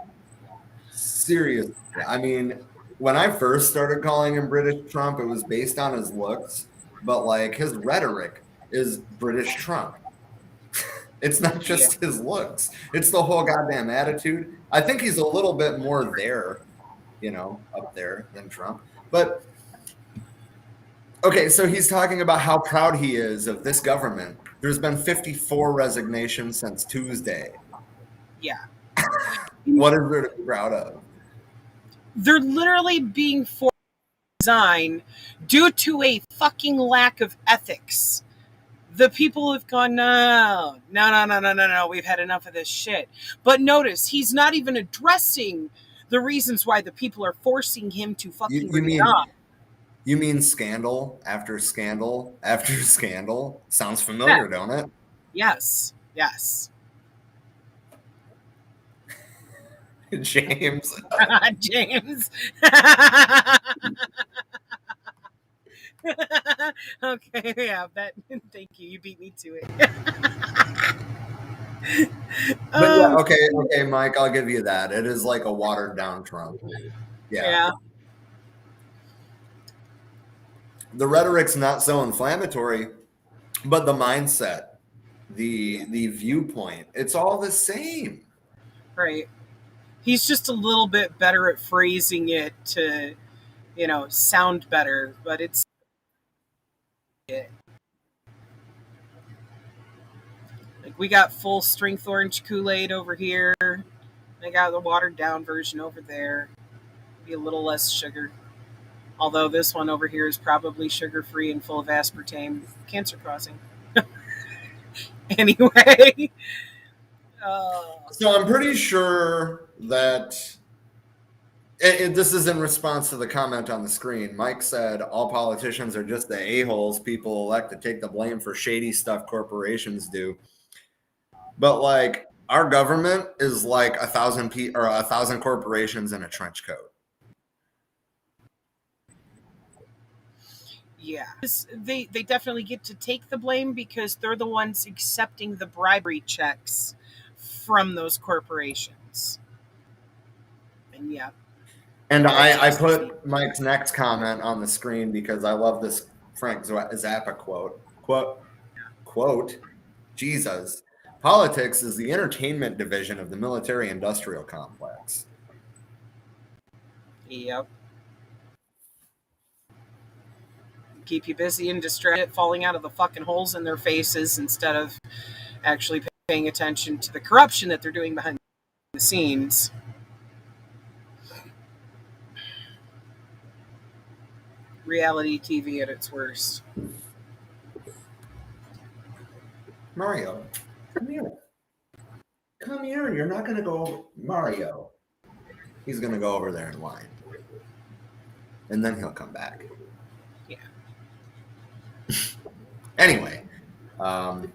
I mean, when I first started calling him British Trump, it was based on his looks. But like his rhetoric is British Trump. It's not just his looks. It's the whole goddamn attitude. I think he's a little bit more there, you know, up there than Trump. But, okay, so he's talking about how proud he is of this government. There's been 54 resignations since Tuesday. Yeah. What is there to be proud of? They're literally being forced to resign due to a fucking lack of ethics. The people have gone, no, we've had enough of this shit. But notice, he's not even addressing the reasons why the people are forcing him to fucking resign. You mean scandal after scandal after scandal? Sounds familiar, don't it? Yes. James. James. Okay, yeah, that. Thank you. You beat me to it. But yeah, okay, Mike, I'll give you that. It is like a watered down Trump. Yeah. The rhetoric's not so inflammatory, but the mindset, the viewpoint, it's all the same. Right. He's just a little bit better at phrasing it to, you know, sound better, but it's like we got full strength orange Kool-Aid over here. They got the watered down version over there. Be a little less sugar. Although this one over here is probably sugar free and full of aspartame, cancer causing. Anyway. So I'm pretty sure that this is in response to the comment on the screen. Mike said all politicians are just the a-holes people elect to take the blame for shady stuff corporations do. But like our government is like 1,000 corporations in a trench coat. Yeah, they definitely get to take the blame because they're the ones accepting the bribery checks from those corporations. And yeah. And I put Mike's next comment on the screen because I love this Frank Zappa quote, Jesus, politics is the entertainment division of the military-industrial complex. Yep. Keep you busy and distracted, falling out of the fucking holes in their faces instead of actually paying attention to the corruption that they're doing behind the scenes. Reality TV at its worst. Mario, come here. Come here. You're not going to go, Mario. He's going to go over there and whine. And then he'll come back. Yeah. Anyway, so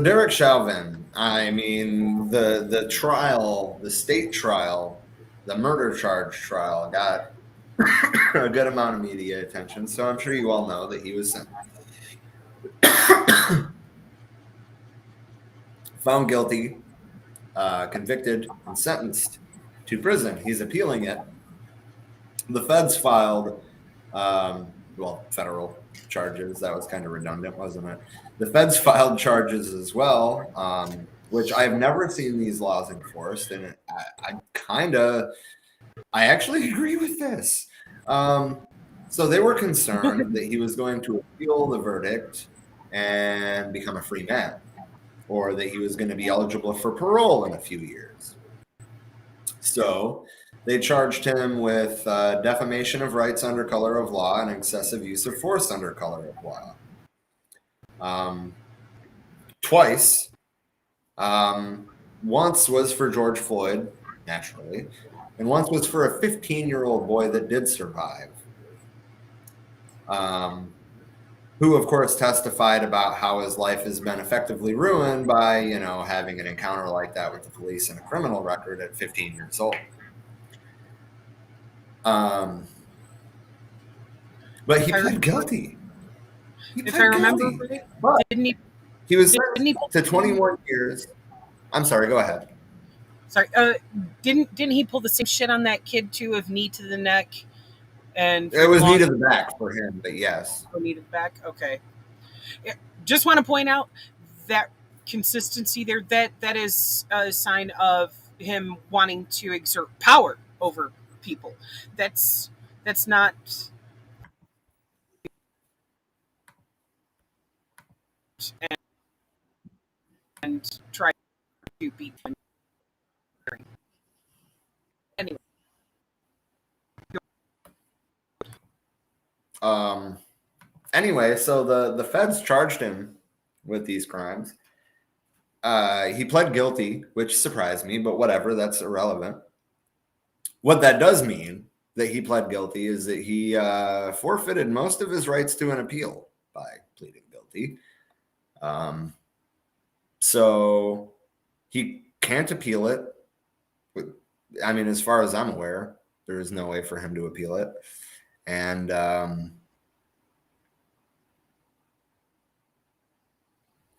Derek Chauvin, I mean, the trial, the state trial, the murder charge trial got a good amount of media attention. So I'm sure you all know that he was found guilty, convicted, and sentenced to prison. He's appealing it. The feds filed, federal charges. That was kind of redundant, wasn't it? The feds filed charges as well, which I've never seen these laws enforced, and I actually agree with this. So they were concerned that he was going to appeal the verdict and become a free man, or that he was going to be eligible for parole in a few years. So they charged him with defamation of rights under color of law and excessive use of force under color of law. Twice. Once was for George Floyd, naturally, and once was for a 15-year-old boy that did survive, who, of course, testified about how his life has been effectively ruined by, having an encounter like that with the police and a criminal record at 15 years old. But he pled guilty. If I remember right, didn't he? He was sentenced to 21 years. I'm sorry, go ahead. Sorry, didn't he pull the same shit on that kid too, of knee to the neck? And it was knee to the back for him, but yes. Oh, knee to the back? Okay. Yeah, just want to point out that consistency there, that is a sign of him wanting to exert power over people. That's not... And try to beat them. Anyway. Anyway, so the feds charged him with these crimes. He pled guilty, which surprised me, but whatever, that's irrelevant. What that does mean that he pled guilty is that he forfeited most of his rights to an appeal by pleading guilty. So he can't appeal it. I mean, as far as I'm aware, there is no way for him to appeal it. And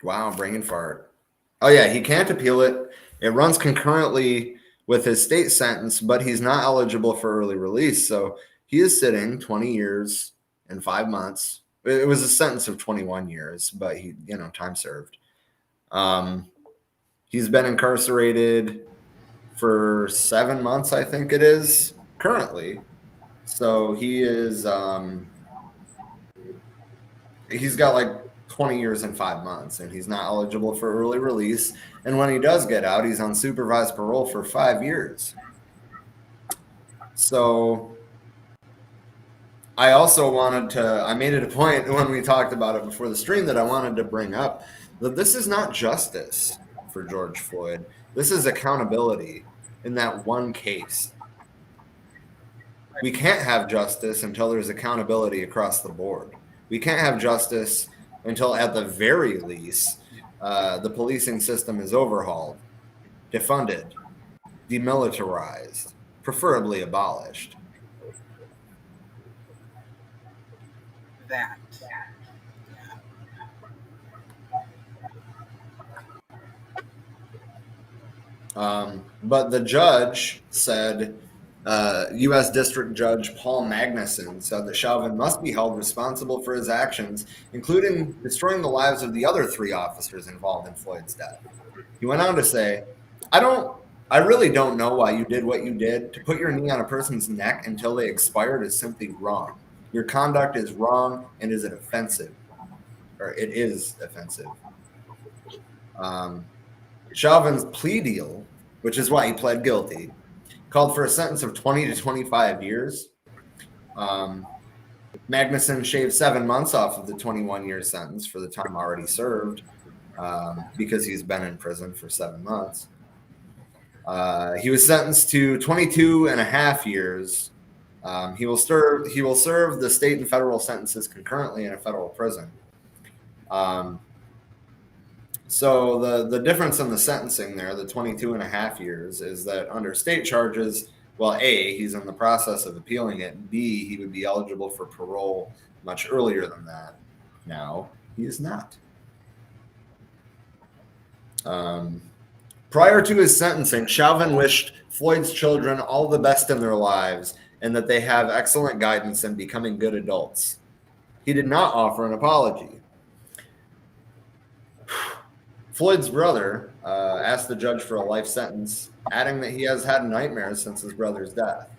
wow, brain fart. Oh yeah, he can't appeal it. It runs concurrently with his state sentence, but he's not eligible for early release. So he is sitting 20 years and 5 months. It was a sentence of 21 years, but he, time served. He's been incarcerated for 7 months, I think it is, currently. So he is, he's got like 20 years and 5 months, and he's not eligible for early release. And when he does get out, he's on supervised parole for 5 years. So I also I made it a point when we talked about it before the stream that I wanted to bring up that this is not justice for George Floyd. This is accountability in that one case. We can't have justice until there's accountability across the board. We can't have justice until, at the very least, the policing system is overhauled, defunded, demilitarized, preferably abolished. That. But the judge said, U.S. District Judge Paul Magnuson said that Chauvin must be held responsible for his actions, including destroying the lives of the other 3 officers involved in Floyd's death. He went on to say, I really don't know why you did what you did. To put your knee on a person's neck until they expired is simply wrong. Your conduct is wrong and is offensive. Or it is offensive. Chauvin's plea deal, which is why he pled guilty, called for a sentence of 20 to 25 years. Magnuson shaved 7 months off of the 21-year sentence for the time already served because he's been in prison for 7 months. He was sentenced to 22 and a half years. He will serve the state and federal sentences concurrently in a federal prison. So the difference in the sentencing there, the 22 and a half years, is that under state charges, well, A, he's in the process of appealing it. B, he would be eligible for parole much earlier than that. Now, he is not. Prior to his sentencing, Chauvin wished Floyd's children all the best in their lives and that they have excellent guidance in becoming good adults. He did not offer an apology. Floyd's brother asked the judge for a life sentence, adding that he has had nightmares since his brother's death.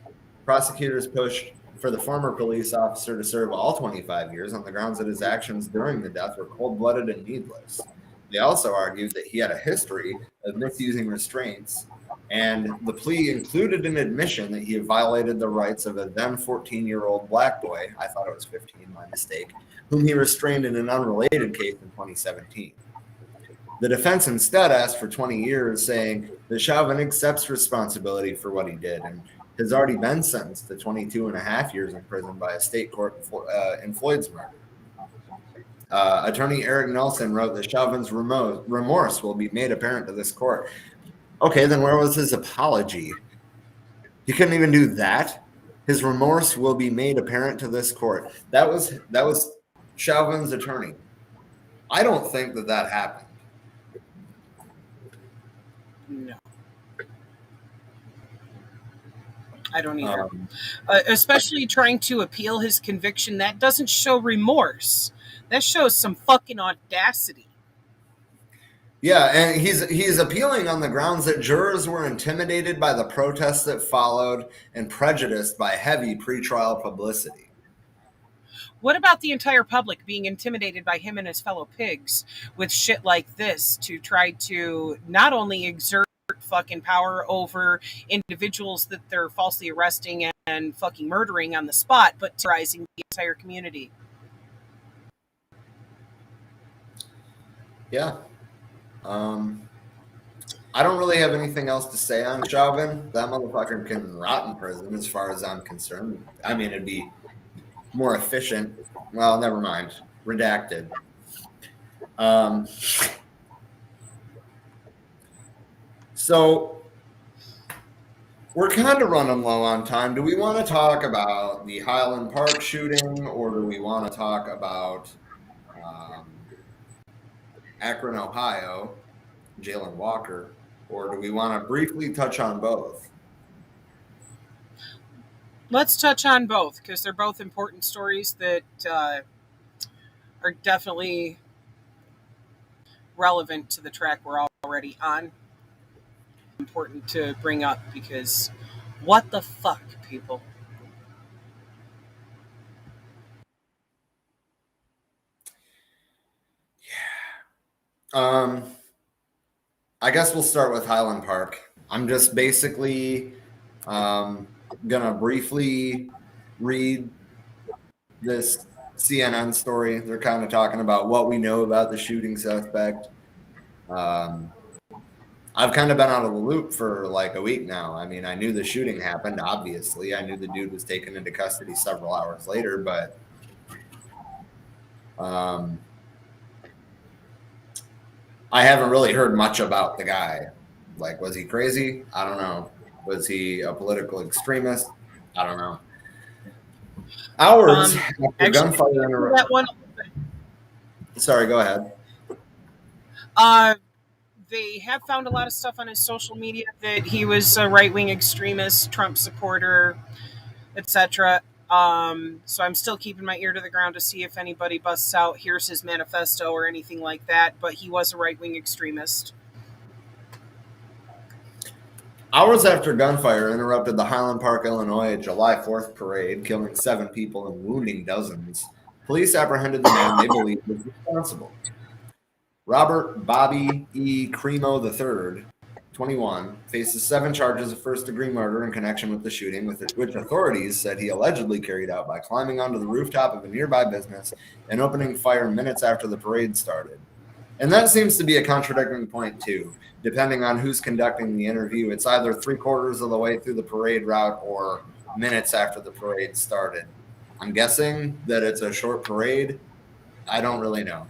Prosecutors pushed for the former police officer to serve all 25 years on the grounds that his actions during the death were cold-blooded and needless. They also argued that he had a history of misusing restraints, and the plea included an admission that he had violated the rights of a then 14-year-old black boy, I thought it was 15, my mistake, whom he restrained in an unrelated case in 2017. The defense instead asked for 20 years, saying that Chauvin accepts responsibility for what he did and has already been sentenced to 22 and a half years in prison by a state court in Floyd's murder. Attorney Eric Nelson wrote that Chauvin's remorse will be made apparent to this court. Okay, then where was his apology? He couldn't even do that. His remorse will be made apparent to this court. That was Chauvin's attorney. I don't think that happened. No. I don't either. Especially trying to appeal his conviction, that doesn't show remorse. That shows some fucking audacity. Yeah, and he's appealing on the grounds that jurors were intimidated by the protests that followed and prejudiced by heavy pretrial publicity. What about the entire public being intimidated by him and his fellow pigs with shit like this to try to not only exert fucking power over individuals that they're falsely arresting and fucking murdering on the spot, but terrorizing the entire community? Yeah. I don't really have anything else to say on Chauvin. That motherfucker can rot in prison as far as I'm concerned. I mean, it'd be more efficient. Well, never mind. Redacted. So we're kind of running low on time. Do we want to talk about the Highland Park shooting, or do we want to talk about Akron, Ohio, Jalen Walker, or do we want to briefly touch on both? Let's touch on both because they're both important stories that are definitely relevant to the track we're already on. Important to bring up because what the fuck, people? I guess we'll start with Highland Park. I'm just basically gonna briefly read this CNN story. They're kind of talking about what we know about the shooting suspect. I've kind of been out of the loop for like a week now. I mean, I knew the shooting happened, obviously. I knew the dude was taken into custody several hours later, but I haven't really heard much about the guy. Like, was he crazy? I don't know. Was he a political extremist? I don't know. Hours after gunfire in that one. Sorry, go ahead. They have found a lot of stuff on his social media that he was a right-wing extremist, Trump supporter, etc. So I'm still keeping my ear to the ground to see if anybody busts out, here's his manifesto or anything like that. But he was a right-wing extremist. Hours after gunfire interrupted the Highland Park, Illinois July 4th parade, killing 7 people and wounding dozens, police apprehended the man they believed was responsible. Robert Bobby E. Cremo III, 21, faces 7 charges of first-degree murder in connection with the shooting, which authorities said he allegedly carried out by climbing onto the rooftop of a nearby business and opening fire minutes after the parade started. And that seems to be a contradicting point, too. Depending on who's conducting the interview, it's either 3/4 of the way through the parade route or minutes after the parade started. I'm guessing that it's a short parade. I don't really know.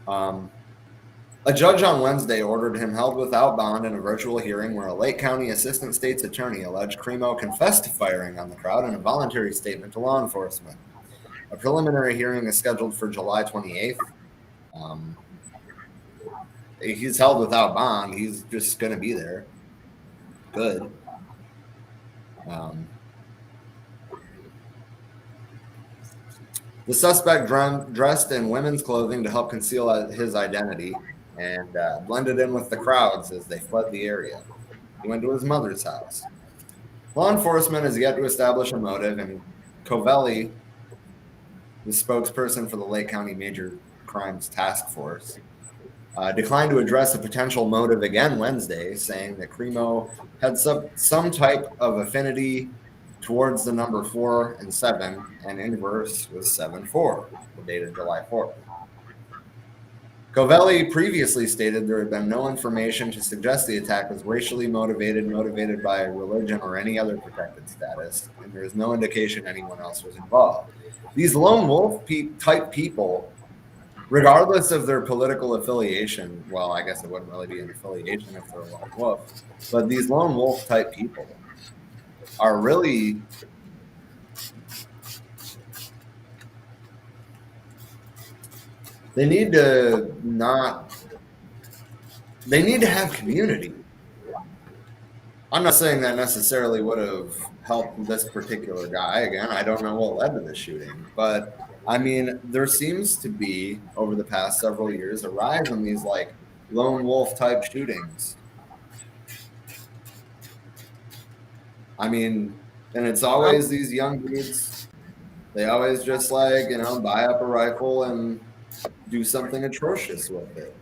A judge on Wednesday ordered him held without bond in a virtual hearing where a Lake County assistant state's attorney alleged Cremo confessed to firing on the crowd in a voluntary statement to law enforcement. A preliminary hearing is scheduled for July 28th. He's held without bond. He's just going to be there. Good. The suspect dressed in women's clothing to help conceal his identity and blended in with the crowds as they fled the area. He went to his mother's house. Law enforcement has yet to establish a motive, and Covelli, the spokesperson for the Lake County Major Crimes Task Force, declined to address a potential motive again Wednesday, saying that Cremo had some type of affinity towards the number 4 and 7, and inverse was 7-4, the date of July 4th. Covelli previously stated there had been no information to suggest the attack was racially motivated by religion or any other protected status, and there is no indication anyone else was involved. These lone wolf type people, regardless of their political affiliation, well, I guess it wouldn't really be an affiliation if they're a lone wolf, but these lone wolf type people are really they need to have community. I'm not saying that necessarily would have helped this particular guy. Again, I don't know what led to the shooting, but I mean, there seems to be over the past several years a rise in these like lone wolf type shootings. I mean, and it's always these young dudes. They always just like, buy up a rifle and do something atrocious with it.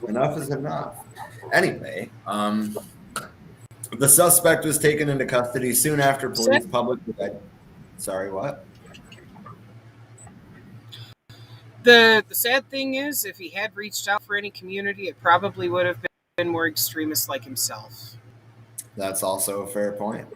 Enough is enough. Anyway, the suspect was taken into custody soon after police publicly. Sorry, what? The sad thing is, if he had reached out for any community, it probably would have been more extremist like himself. That's also a fair point.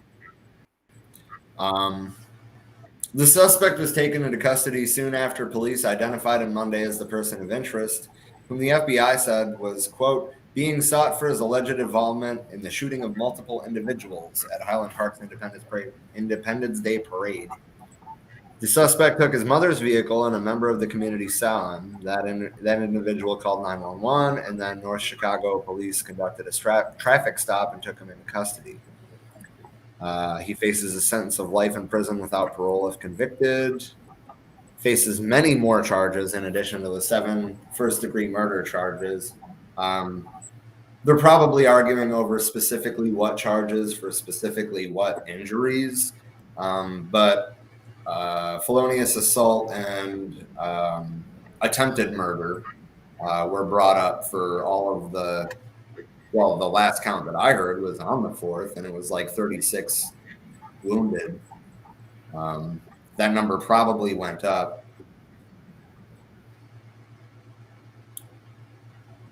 The suspect was taken into custody soon after police identified him Monday as the person of interest, whom the FBI said was, quote, being sought for his alleged involvement in the shooting of multiple individuals at Highland Park's Independence Day parade. The suspect took his mother's vehicle and a member of the community saw him. That individual called 911, and then North Chicago police conducted a traffic stop and took him into custody. He faces a sentence of life in prison without parole if convicted. Faces many more charges in addition to the 7 first-degree murder charges. They're probably arguing over specifically what charges for specifically what injuries, but felonious assault and attempted murder were brought up for all of the last count that I heard was on the 4th, and it was like 36 wounded. That number probably went up.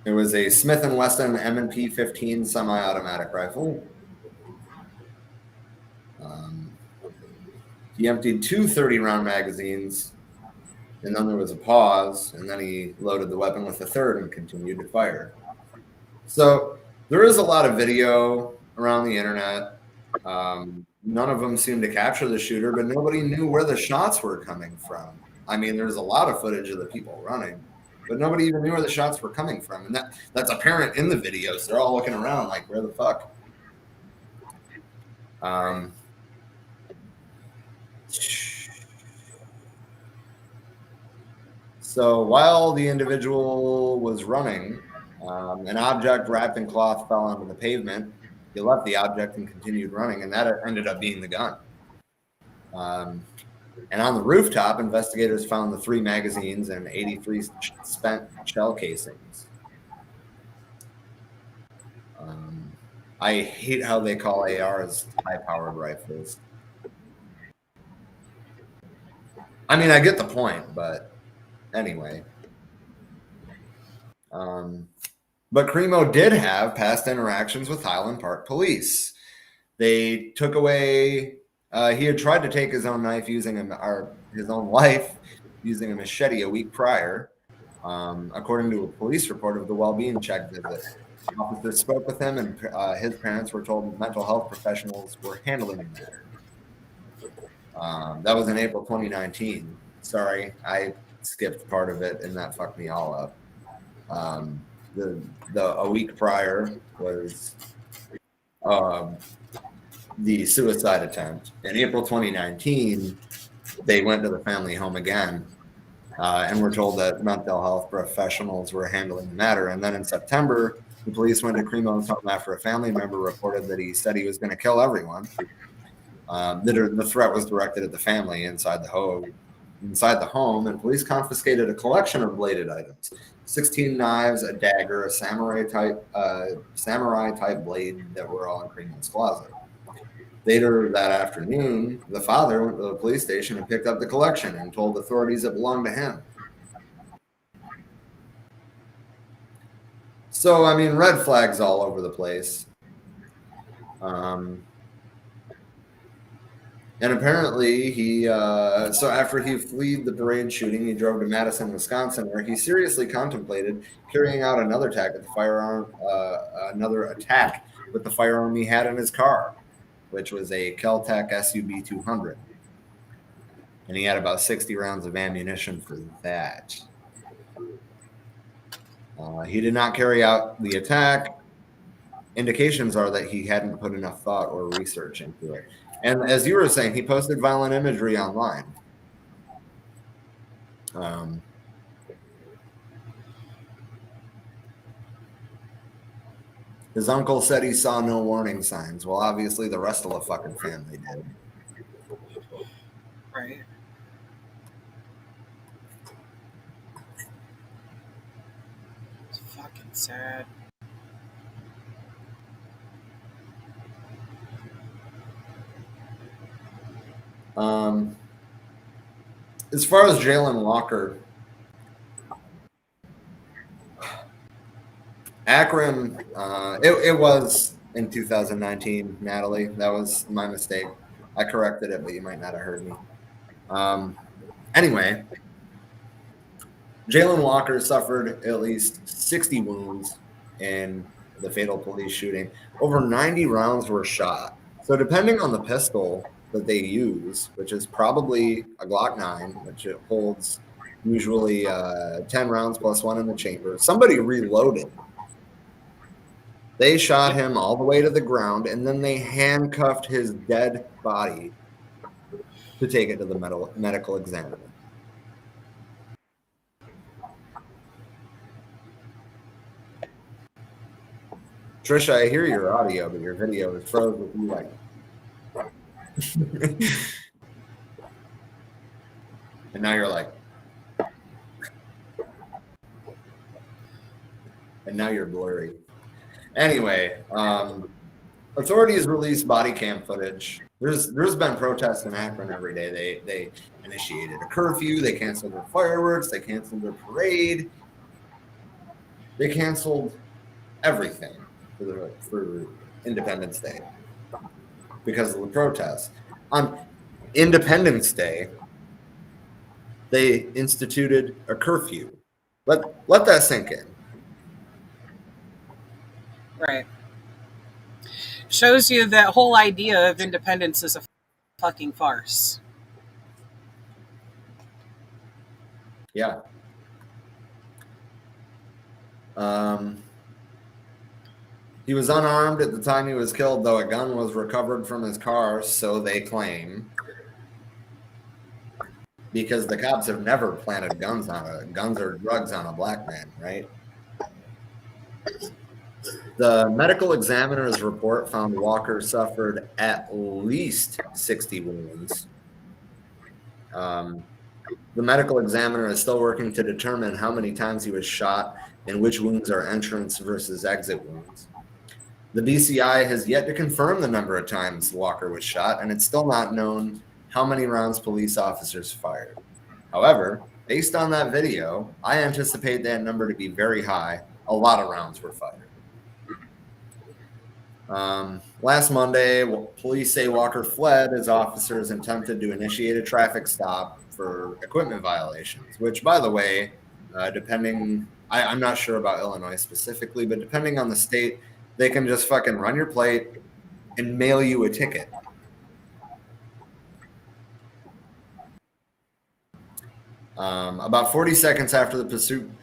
It was a Smith & Wesson M&P 15 semi-automatic rifle. He emptied 2 30-round magazines, and then there was a pause, and then he loaded the weapon with a third and continued to fire. So there is a lot of video around the internet. None of them seemed to capture the shooter, but nobody knew where the shots were coming from. I mean, there's a lot of footage of the people running, but nobody even knew where the shots were coming from. And that's apparent in the videos. They're all looking around like, where the fuck? So while the individual was running, an object wrapped in cloth fell onto the pavement. He left the object and continued running, and that ended up being the gun. And on the rooftop, investigators found the 3 magazines and 83 spent shell casings. I hate how they call ARs high-powered rifles. I mean, I get the point, but anyway. But Cremo did have past interactions with Highland Park Police. They took away. He had tried to take his own knife his own life using a machete a week prior, according to a police report of the well-being check visit. Officers spoke with him, and his parents were told mental health professionals were handling the matter. That was in April 2019. Sorry, I skipped part of it, and that fucked me all up. A week prior was the suicide attempt. In April 2019, they went to the family home again and were told that mental health professionals were handling the matter. And then in September, the police went to Cremo's home after a family member reported that he said he was going to kill everyone. The threat was directed at the family inside the home, and police confiscated a collection of bladed items: 16 knives, a dagger, a samurai type blade that were all in Cremo's closet. Later that afternoon, the father went to the police station and picked up the collection and told authorities it belonged to him. So, I mean, red flags all over the place. And apparently so after he fled the parade shooting, he drove to Madison, Wisconsin, where he seriously contemplated carrying out another attack with the firearm he had in his car, which was a Kel-Tec SUB 200. And he had about 60 rounds of ammunition for that. He did not carry out the attack. Indications are that he hadn't put enough thought or research into it. And as you were saying, he posted violent imagery online. His uncle said he saw no warning signs. Well, obviously the rest of the fucking family did. Right. It's fucking sad. As far as Jalen Walker, Akron, it was in 2019, Natalie. That was my mistake. I corrected it, but you might not have heard me. Anyway, Jalen Walker suffered at least 60 wounds in the fatal police shooting. Over 90 rounds were shot. So depending on the pistol that they use, which is probably a Glock 9, which it holds usually 10 rounds plus 1 in the chamber, somebody reloaded. They shot him all the way to the ground, and then they handcuffed his dead body to take it to the medical examiner. Trisha, I hear your audio, but your video is froze with you like. And now you're like. And now you're blurry. Anyway, authorities released body cam footage. There's been protests in Akron every day. They initiated a curfew. They canceled their fireworks. They canceled their parade. They canceled everything for Independence Day because of the protests. On Independence Day, they instituted a curfew. Let that sink in. Right. Shows you that whole idea of independence is a fucking farce. Yeah. He was unarmed at the time he was killed, though a gun was recovered from his car, so they claim. Because the cops have never planted guns or drugs on a black man, right? The medical examiner's report found Walker suffered at least 60 wounds. The medical examiner is still working to determine how many times he was shot and which wounds are entrance versus exit wounds. The BCI has yet to confirm the number of times Walker was shot, and it's still not known how many rounds police officers fired. However, based on that video, I anticipate that number to be very high. A lot of rounds were fired. Last Monday, police say Walker fled as officers attempted to initiate a traffic stop for equipment violations, which, by the way, I'm not sure about Illinois specifically, but depending on the state, they can just fucking run your plate and mail you a ticket. About 40 seconds after the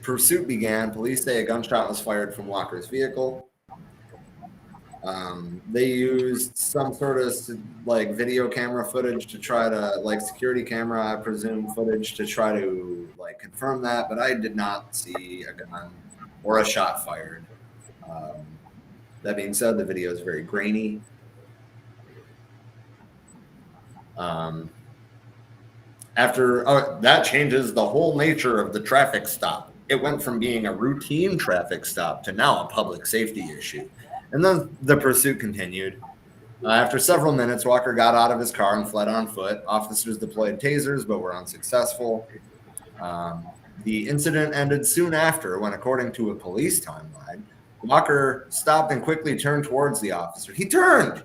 pursuit began, police say a gunshot was fired from Walker's vehicle. They used some sort of like video camera footage to try to, like security camera, I presume, footage to try to like confirm that, but I did not see a gun or a shot fired. That being said, the video is very grainy. That changes the whole nature of the traffic stop. It went from being a routine traffic stop to now a public safety issue. And then the pursuit continued. After several minutes, Walker got out of his car and fled on foot. Officers deployed tasers, but were unsuccessful. The incident ended soon after when, according to a police timeline, Walker stopped and quickly turned towards the officer. He turned,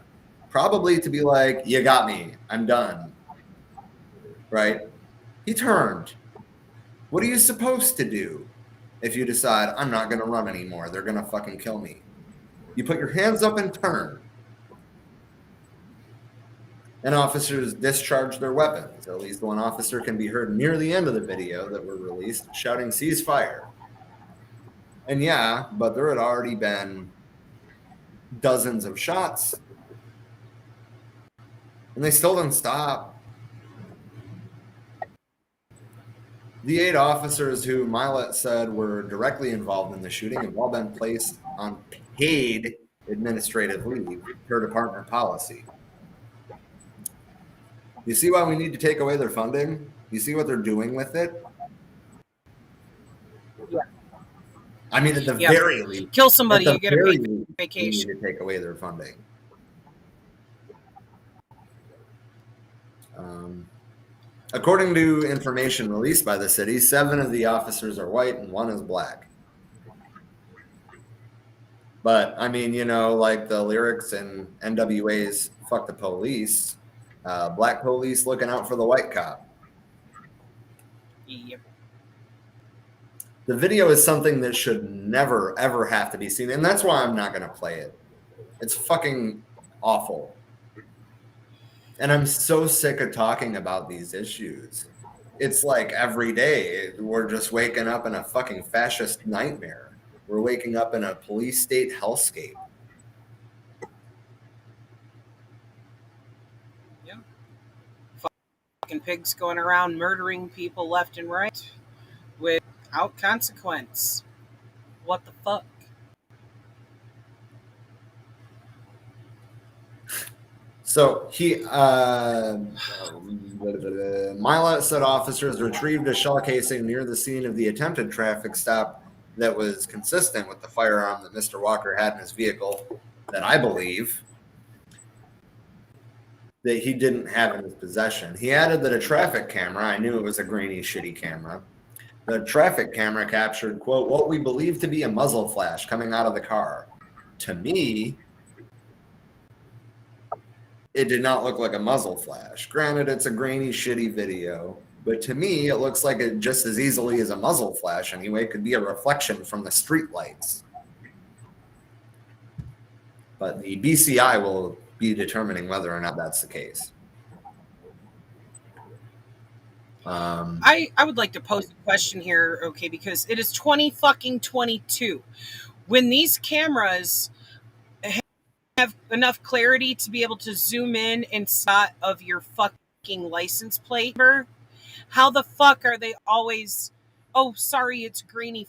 probably to be like, you got me, I'm done. Right? He turned. What are you supposed to do if you decide, I'm not going to run anymore, they're going to fucking kill me? You put your hands up and turn. And officers discharge their weapons. At least one officer can be heard near the end of the video that were released shouting, "Cease fire." And yeah, but there had already been dozens of shots. And they still didn't stop. The 8 officers who Milet said were directly involved in the shooting have all been placed on paid administrative leave per department policy. You see why we need to take away their funding? You see what they're doing with it? Yeah. I mean, at the very least, kill somebody, you get a paid vacation. We need to take away their funding. According to information released by the city, 7 of the officers are white and 1 is black. But, I mean, you know, like the lyrics in NWA's Fuck the Police, black police looking out for the white cop. Yep. The video is something that should never, ever have to be seen. And that's why I'm not going to play it. It's fucking awful. And I'm so sick of talking about these issues. It's like every day we're just waking up in a fucking fascist nightmare. We're waking up in a police state hellscape. Yeah. Fucking pigs going around murdering people left and right without consequence. What the fuck? So Milet said officers retrieved a shell casing near the scene of the attempted traffic stop that was consistent with the firearm that Mr. Walker had in his vehicle that I believe that he didn't have in his possession. He added that a traffic camera, I knew it was a grainy, shitty camera. The traffic camera captured, quote, what we believe to be a muzzle flash coming out of the car. To me, it did not look like a muzzle flash. Granted, it's a grainy, shitty video, but to me, it looks like it just as easily as a muzzle flash anyway. It could be a reflection from the street lights. But the BCI will be determining whether or not that's the case. I would like to pose a question here, okay, because it is 2022. When these cameras have enough clarity to be able to zoom in and spot of your fucking license plate, how the fuck are they always, oh, sorry, it's grainy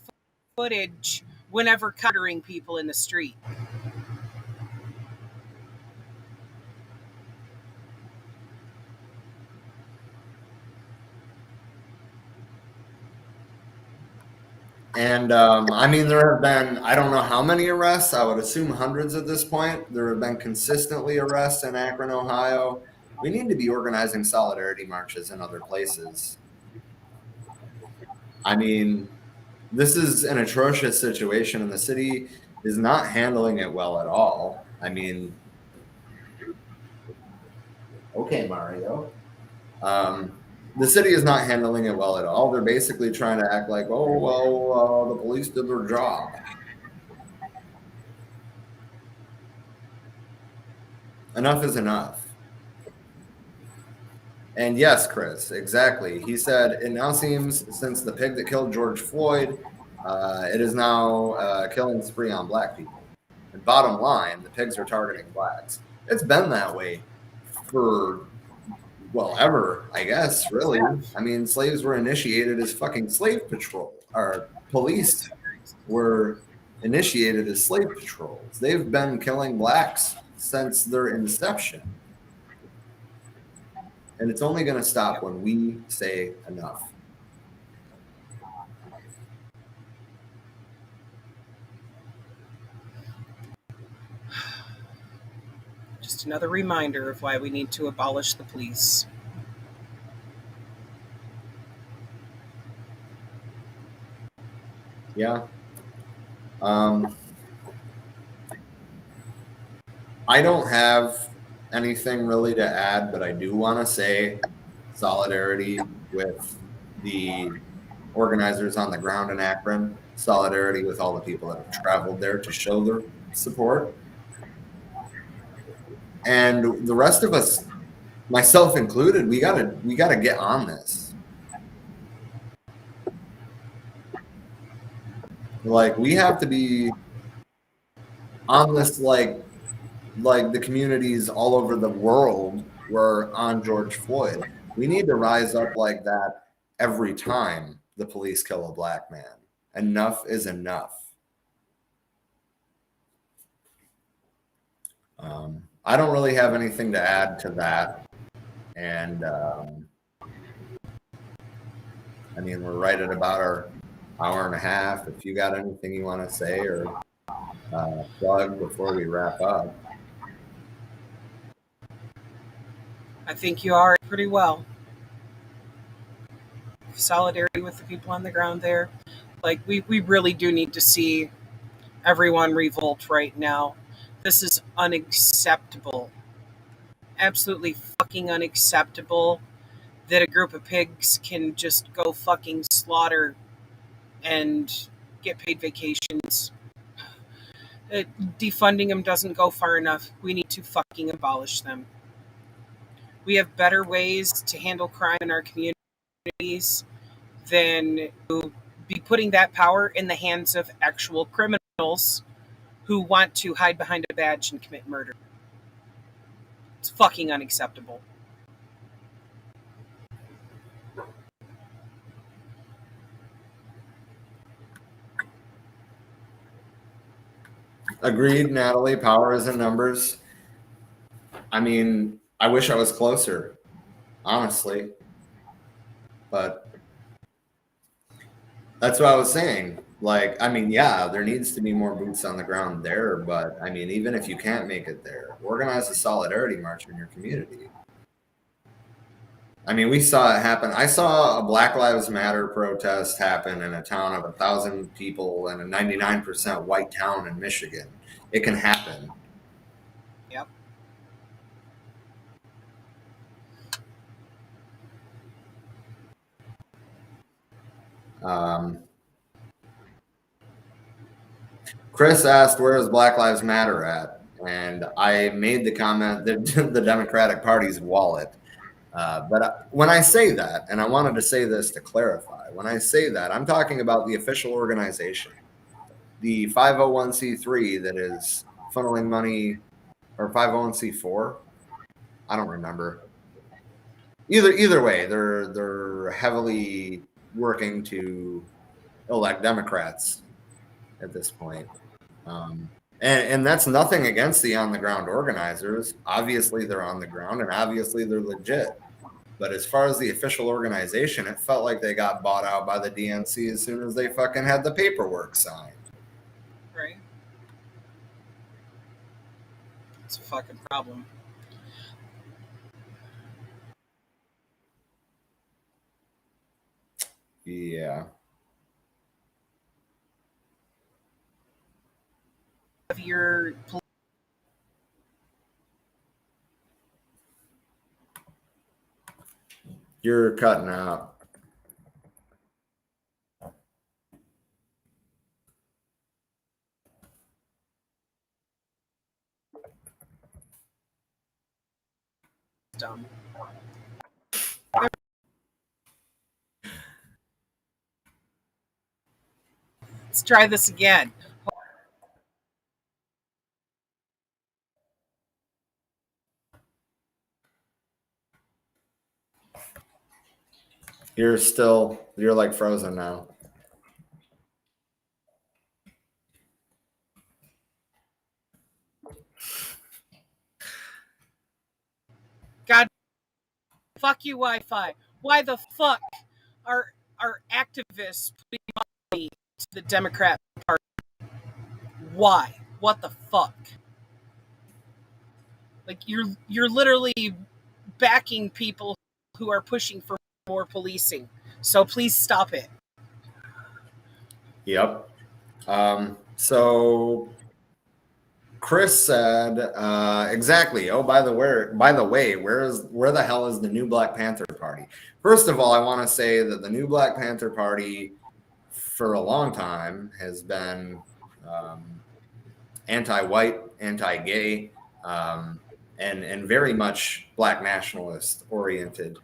footage whenever countering people in the street? And I mean, there have been, I don't know how many arrests. I would assume hundreds at this point. There have been consistently arrests in Akron, Ohio. We need to be organizing solidarity marches in other places. I mean, this is an atrocious situation, and the city is not handling it well at all. I mean, okay, Mario. The city is not handling it well at all. They're basically trying to act like, oh, well, the police did their job. Enough is enough. And yes, Chris, exactly. He said, it now seems since the pig that killed George Floyd, it is now a killing spree on black people. And bottom line, the pigs are targeting blacks. It's been that way for... well, ever, I guess, really. I mean, slaves were initiated as fucking slave patrol. Or police were initiated as slave patrols. They've been killing blacks since their inception. And it's only going to stop when we say enough. Just another reminder of why we need to abolish the police. Yeah. I don't have anything really to add, but I do want to say solidarity with the organizers on the ground in Akron, solidarity with all the people that have traveled there to show their support. And the rest of us, myself included, we gotta get on this. Like, we have to be on this, like the communities all over the world were on George Floyd. We need to rise up like that every time the police kill a black man. Enough is enough. I don't really have anything to add to that. And I mean, we're right at about our hour and a half. If you got anything you want to say or plug before we wrap up. I think you are pretty well. Solidarity with the people on the ground there. Like, we really do need to see everyone revolt right now. This is unacceptable. Absolutely fucking unacceptable that a group of pigs can just go fucking slaughter and get paid vacations. Defunding them doesn't go far enough. We need to fucking abolish them. We have better ways to handle crime in our communities than to be putting that power in the hands of actual criminals who want to hide behind a badge and commit murder. It's fucking unacceptable. Agreed, Natalie. Power is in numbers. I mean, I wish I was closer, honestly. But that's what I was saying. Like, I mean, yeah, there needs to be more boots on the ground there, but I mean, even if you can't make it there, organize a solidarity march in your community. I mean, we saw it happen. I saw a Black Lives Matter protest happen in a town of 1,000 people in a 99% white town in Michigan. It can happen. Yep. Chris asked, where is Black Lives Matter at? And I made the comment that the Democratic Party's wallet. But when I say that, and I wanted to say this to clarify, when I say that, I'm talking about the official organization, the 501c3 that is funneling money, or 501c4. I don't remember. Either way, they're heavily working to elect Democrats at this point. And that's nothing against the on the ground organizers. Obviously, they're on the ground, and obviously they're legit. But as far as the official organization, it felt like they got bought out by the DNC as soon as they fucking had the paperwork signed. Right. It's a fucking problem. Yeah. Of your You're cutting out. dumb. Let's try this again. You're like frozen now. God, fuck you, Wi-Fi. Why the fuck are activists putting money to the Democrat Party? Why? What the fuck? Like you're literally backing people who are pushing for more policing. So please stop it. Yep. So Chris said exactly. Oh, by the way, where the hell is the new Black Panther Party? First of all, I want to say that the new Black Panther Party, for a long time, has been anti-white, anti-gay, and very much Black nationalist oriented.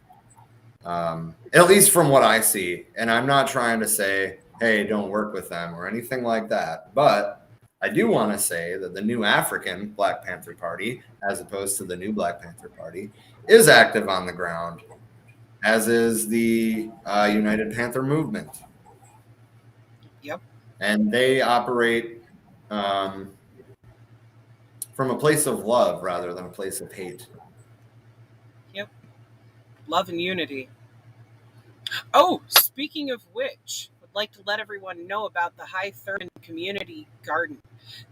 At least from what I see. And I'm not trying to say, hey, don't work with them or anything like that. But I do want to say that the new African Black Panther Party, as opposed to the new Black Panther Party, is active on the ground, as is the United Panther Movement. Yep. And they operate from a place of love rather than a place of hate. Yep. Love and unity. Oh, speaking of which, would like to let everyone know about the Hy Thurman Community Garden.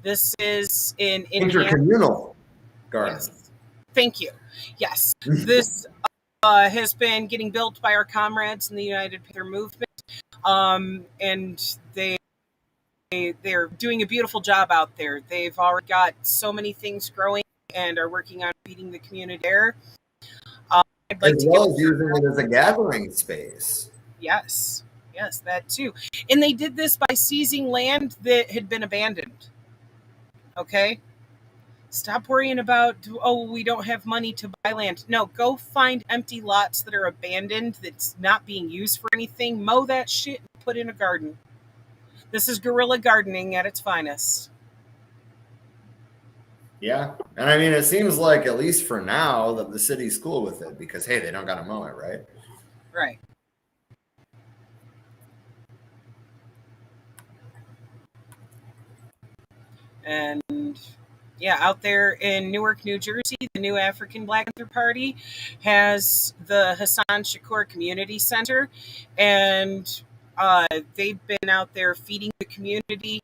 This is in Indiana. Intercommunal Garden. Yes. Thank you. Yes. This has been getting built by our comrades in the United Panther Movement. And they're doing a beautiful job out there. They've already got so many things growing and are working on feeding the community there. I'd like as to well as using it as a gathering space. Yes, that too. And they did this by seizing land that had been abandoned. Okay? Stop worrying about, we don't have money to buy land. No, go find empty lots that are abandoned, that's not being used for anything. Mow that shit and put in a garden. This is guerrilla gardening at its finest. Yeah. And I mean, it seems like, at least for now, that the city's cool with it because, hey, they don't got to mow it, right? Right. And yeah, out there in Newark, New Jersey, the new African Black Panther Party has the Hassan Shakur Community Center. And They've been out there feeding the community.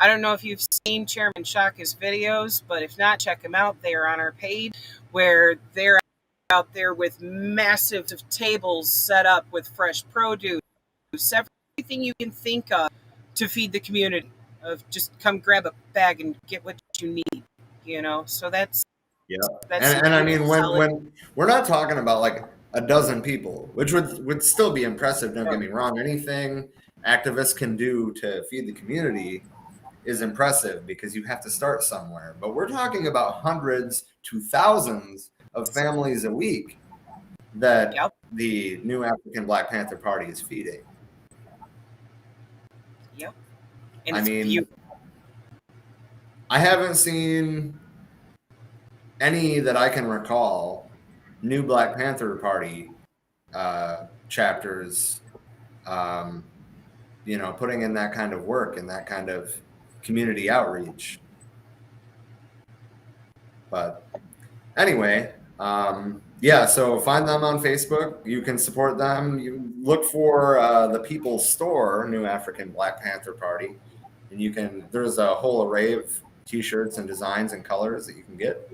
I don't know if you've seen Chairman Shaka's videos, but if not, check them out. They are on our page, where they're out there with massive tables set up with fresh produce, everything you can think of to feed the community. Of just come grab a bag and get what you need, So that's and I mean, when we're not talking about like a dozen people, which would still be impressive. Don't get me wrong. Anything activists can do to feed the community is impressive because you have to start somewhere. But we're talking about hundreds to thousands of families a week that the New African Black Panther Party is feeding. Yep. And I mean, I haven't seen any that I can recall new Black Panther Party chapters, putting in that kind of work and that kind of community outreach. But anyway, so find them on Facebook. You can support them. You look for the People's Store, New African Black Panther Party, and there's a whole array of T-shirts and designs and colors that you can get.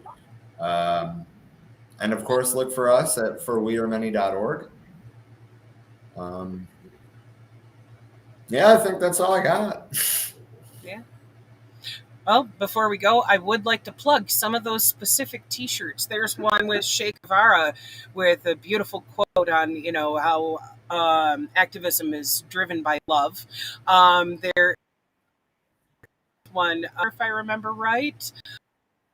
And of course, look for us at forwearemany.org. I think that's all I got. Yeah. Well, before we go, I would like to plug some of those specific T-shirts. There's one with Che Guevara with a beautiful quote on, how activism is driven by love. There one, if I remember right,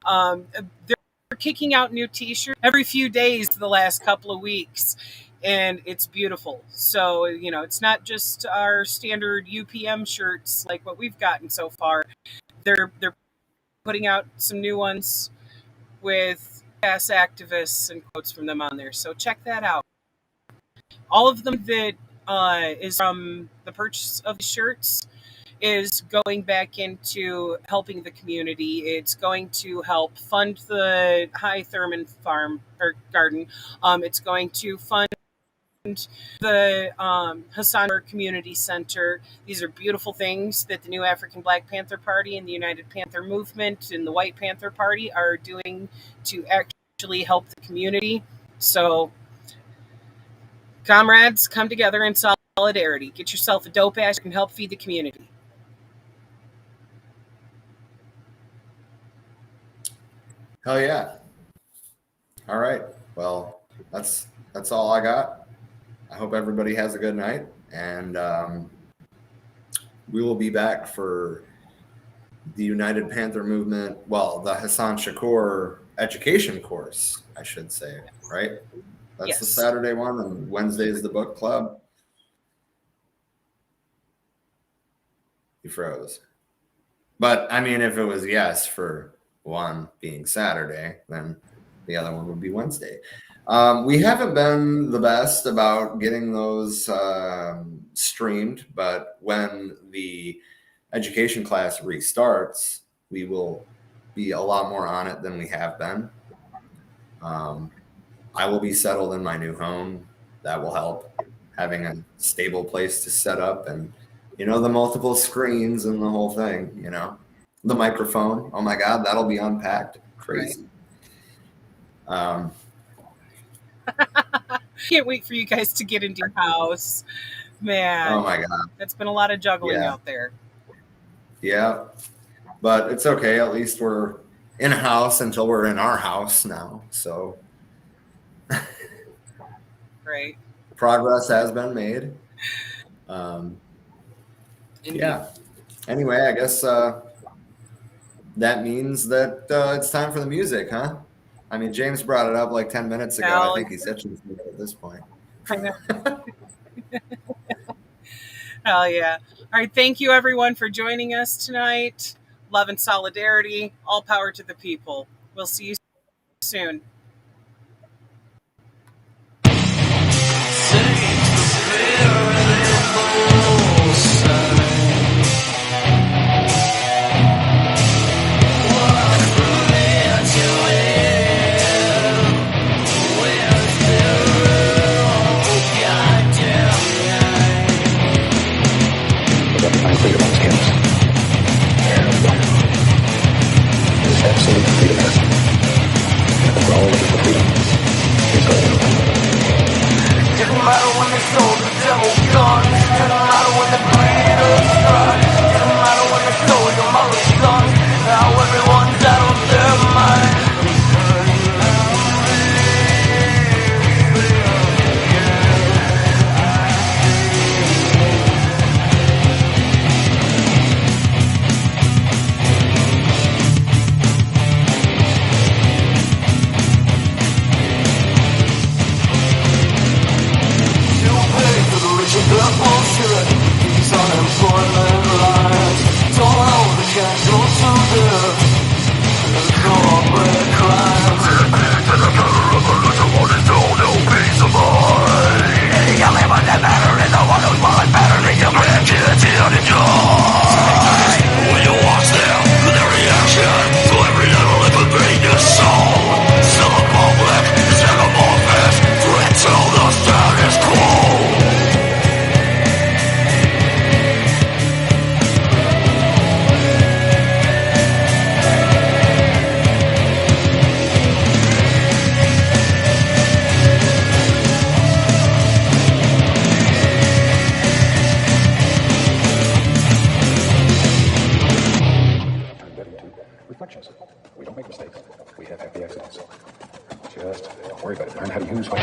they're kicking out new T-shirts every few days the last couple of weeks. And it's beautiful. So, it's not just our standard UPM shirts like what we've gotten so far. They're putting out some new ones with past activists and quotes from them on there. So check that out. All of them that is from the purchase of the shirts is going back into helping the community. It's going to help fund the Hy Thurman Garden. It's going to fund the Hassan Community Center. These are beautiful things that the New African Black Panther Party and the United Panther Movement and the White Panther Party are doing to actually help the community. So, comrades, come together in solidarity. Get yourself a dope ass and help feed the community. Hell yeah. All right. Well, that's all I got. I hope everybody has a good night, and we will be back for the United Panther Movement, the Hassan Shakur education course, I should say, right? That's the Saturday one, and Wednesday is the book club. He froze. But, I mean, if it was yes for one being Saturday, then the other one would be Wednesday. We haven't been the best about getting those streamed, but when the education class restarts, we will be a lot more on it than we have been. I will be settled in my new home. That will help, having a stable place to set up and, the multiple screens and the whole thing, the microphone. Oh my God, that'll be unpacked. Crazy. Can't wait for you guys to get into your house, man. Oh my God, it's been a lot of juggling out there. Yeah, but it's okay. At least we're in a house until we're in our house now. So, great progress has been made. Yeah. Anyway, I guess that means that it's time for the music, huh? I mean, James brought it up like 10 minutes ago. I think he's itching to it at this point. Hell yeah. All right. Thank you, everyone, for joining us tonight. Love and solidarity. All power to the people. We'll see you soon. freedom on this campus. There's absolute freedom here. And for all of the freedom is going on. Didn't matter when they sold the devil guns. Didn't matter when they played us stuck. Didn't matter when they stole your mother's sons. Now everyone's out of their mind. Bullshit, these unemployment lines don't hold the casuals to the corporate crimes. To the revolution, what is all no peace of mind. The only one that matter is the one who's more better than your grandkids here to joy. When you watch them, their reaction to every little inconvenience soul. Still the public is metamorphosis, threat to the status quo. We don't make mistakes. We have happy accidents. Just don't worry about it. Learn how to use what